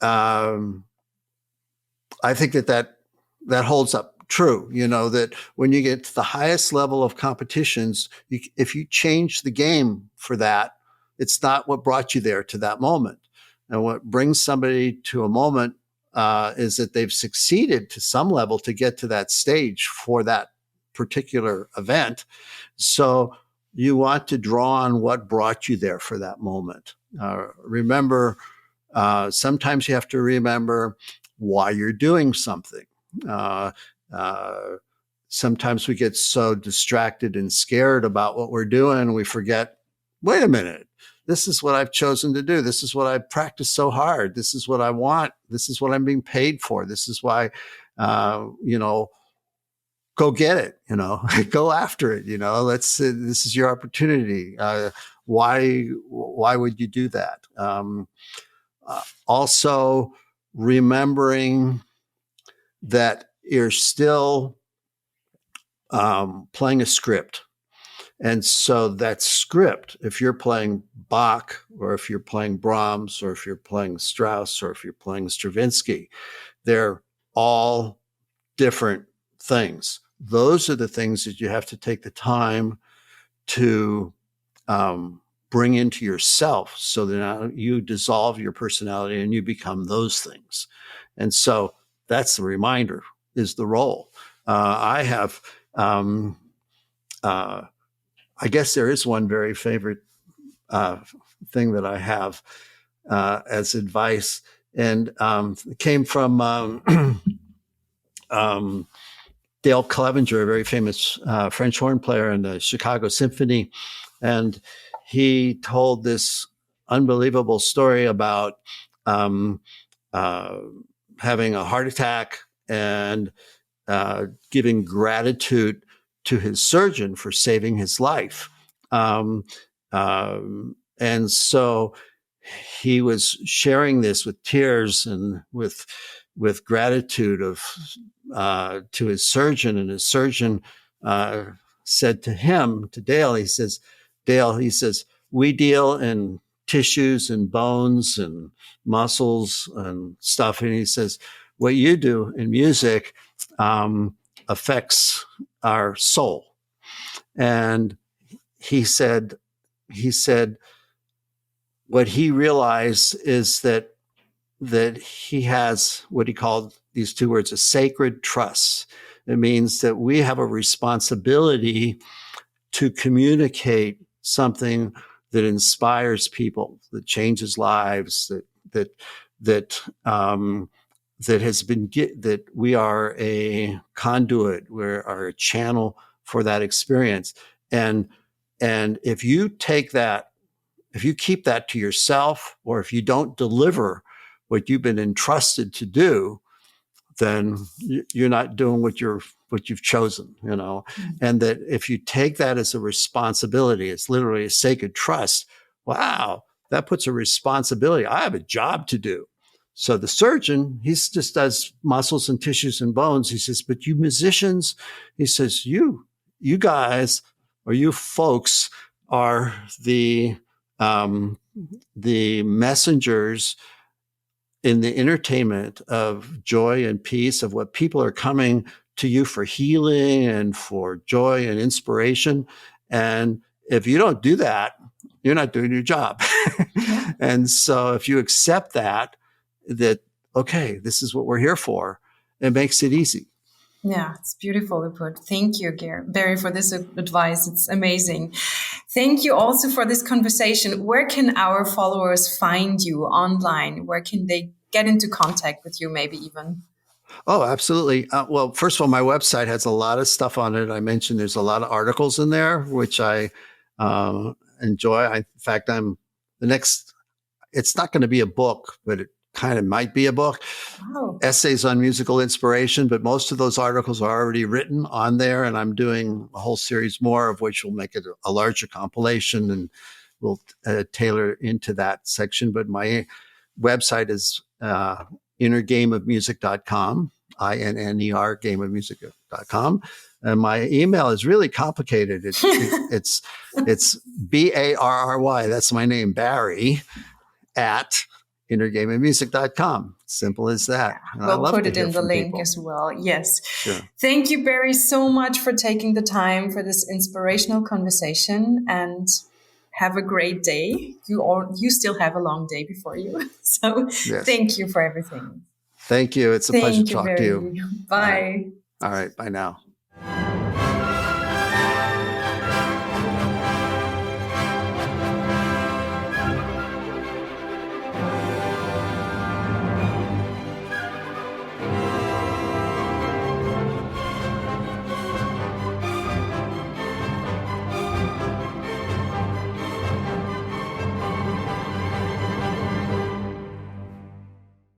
I think that holds up true. That when you get to the highest level of competitions, if you change the game for that, it's not what brought you there to that moment. And what brings somebody to a moment is that they've succeeded to some level to get to that stage for that particular event. So you want to draw on what brought you there for that moment. Remember, sometimes you have to remember why you're doing something. sometimes we get so distracted and scared about what we're doing, we forget, wait a minute, this is what I've chosen to do. This is what I've practiced so hard. This is what I want. This is what I'm being paid for. This is why, go get it, go after it, this is your opportunity. Why would you do that? Also remembering that you're still playing a script. And so that script, if you're playing Bach, or if you're playing Brahms, or if you're playing Strauss, or if you're playing Stravinsky, they're all different things. Those are the things that you have to take the time to bring into yourself, so that now you dissolve your personality and you become those things. And so that's the reminder, is the role. I have, I guess there is one very favorite thing that I have as advice, and it came from Dale Clevenger, a very famous French horn player in the Chicago Symphony. And he told this unbelievable story about having a heart attack and giving gratitude to his surgeon for saving his life. And so he was sharing this with tears and with gratitude to his surgeon, and his surgeon said to him, to Dale, he says, we deal in tissues and bones and muscles and stuff. And he says, what you do in music affects our soul. And he said, what he realized is that he has what he called, these two words, a sacred trust. It means that we have a responsibility to communicate something that inspires people, that changes lives, that has been, that we are a conduit, we are a channel for that experience. And if you take that, if you keep that to yourself, or if you don't deliver what you've been entrusted to do, then you're not doing what you've chosen, Mm-hmm. And that if you take that as a responsibility, it's literally a sacred trust. Wow, that puts a responsibility. I have a job to do. So the surgeon, he just does muscles and tissues and bones. He says, but you musicians, he says, you guys, or you folks, are the messengers in the entertainment of joy and peace, of what people are coming to you for healing and for joy and inspiration. And if you don't do that, you're not doing your job. And so if you accept that, okay, this is what we're here for, it makes it easy. Yeah, it's beautifully put. Thank you, Barry, for this advice. It's amazing. Thank you also for this conversation. Where can our followers find you online? Where can they get into contact with you, maybe even? Oh, absolutely. Well, first of all, my website has a lot of stuff on it. I mentioned there's a lot of articles in there, which I enjoy. In fact, it's not going to be a book, but it kind of might be a book. Wow. Essays on musical inspiration, but most of those articles are already written on there, and I'm doing a whole series more, of which will make it a larger compilation, and we'll tailor into that section. But my website is innergameofmusic.com, INNER gameofmusic.com. And my email is really complicated. It's BARRY. That's my name, Barry, at innergameofmusic.com. Simple as that. And we'll put it in the link as well. Yes. Sure. Thank you, Barry, so much for taking the time for this inspirational conversation, and have a great day. You still have a long day before you. So yes. Thank you for everything. Thank you. It's a pleasure to talk to you. Bye. All right. Bye now.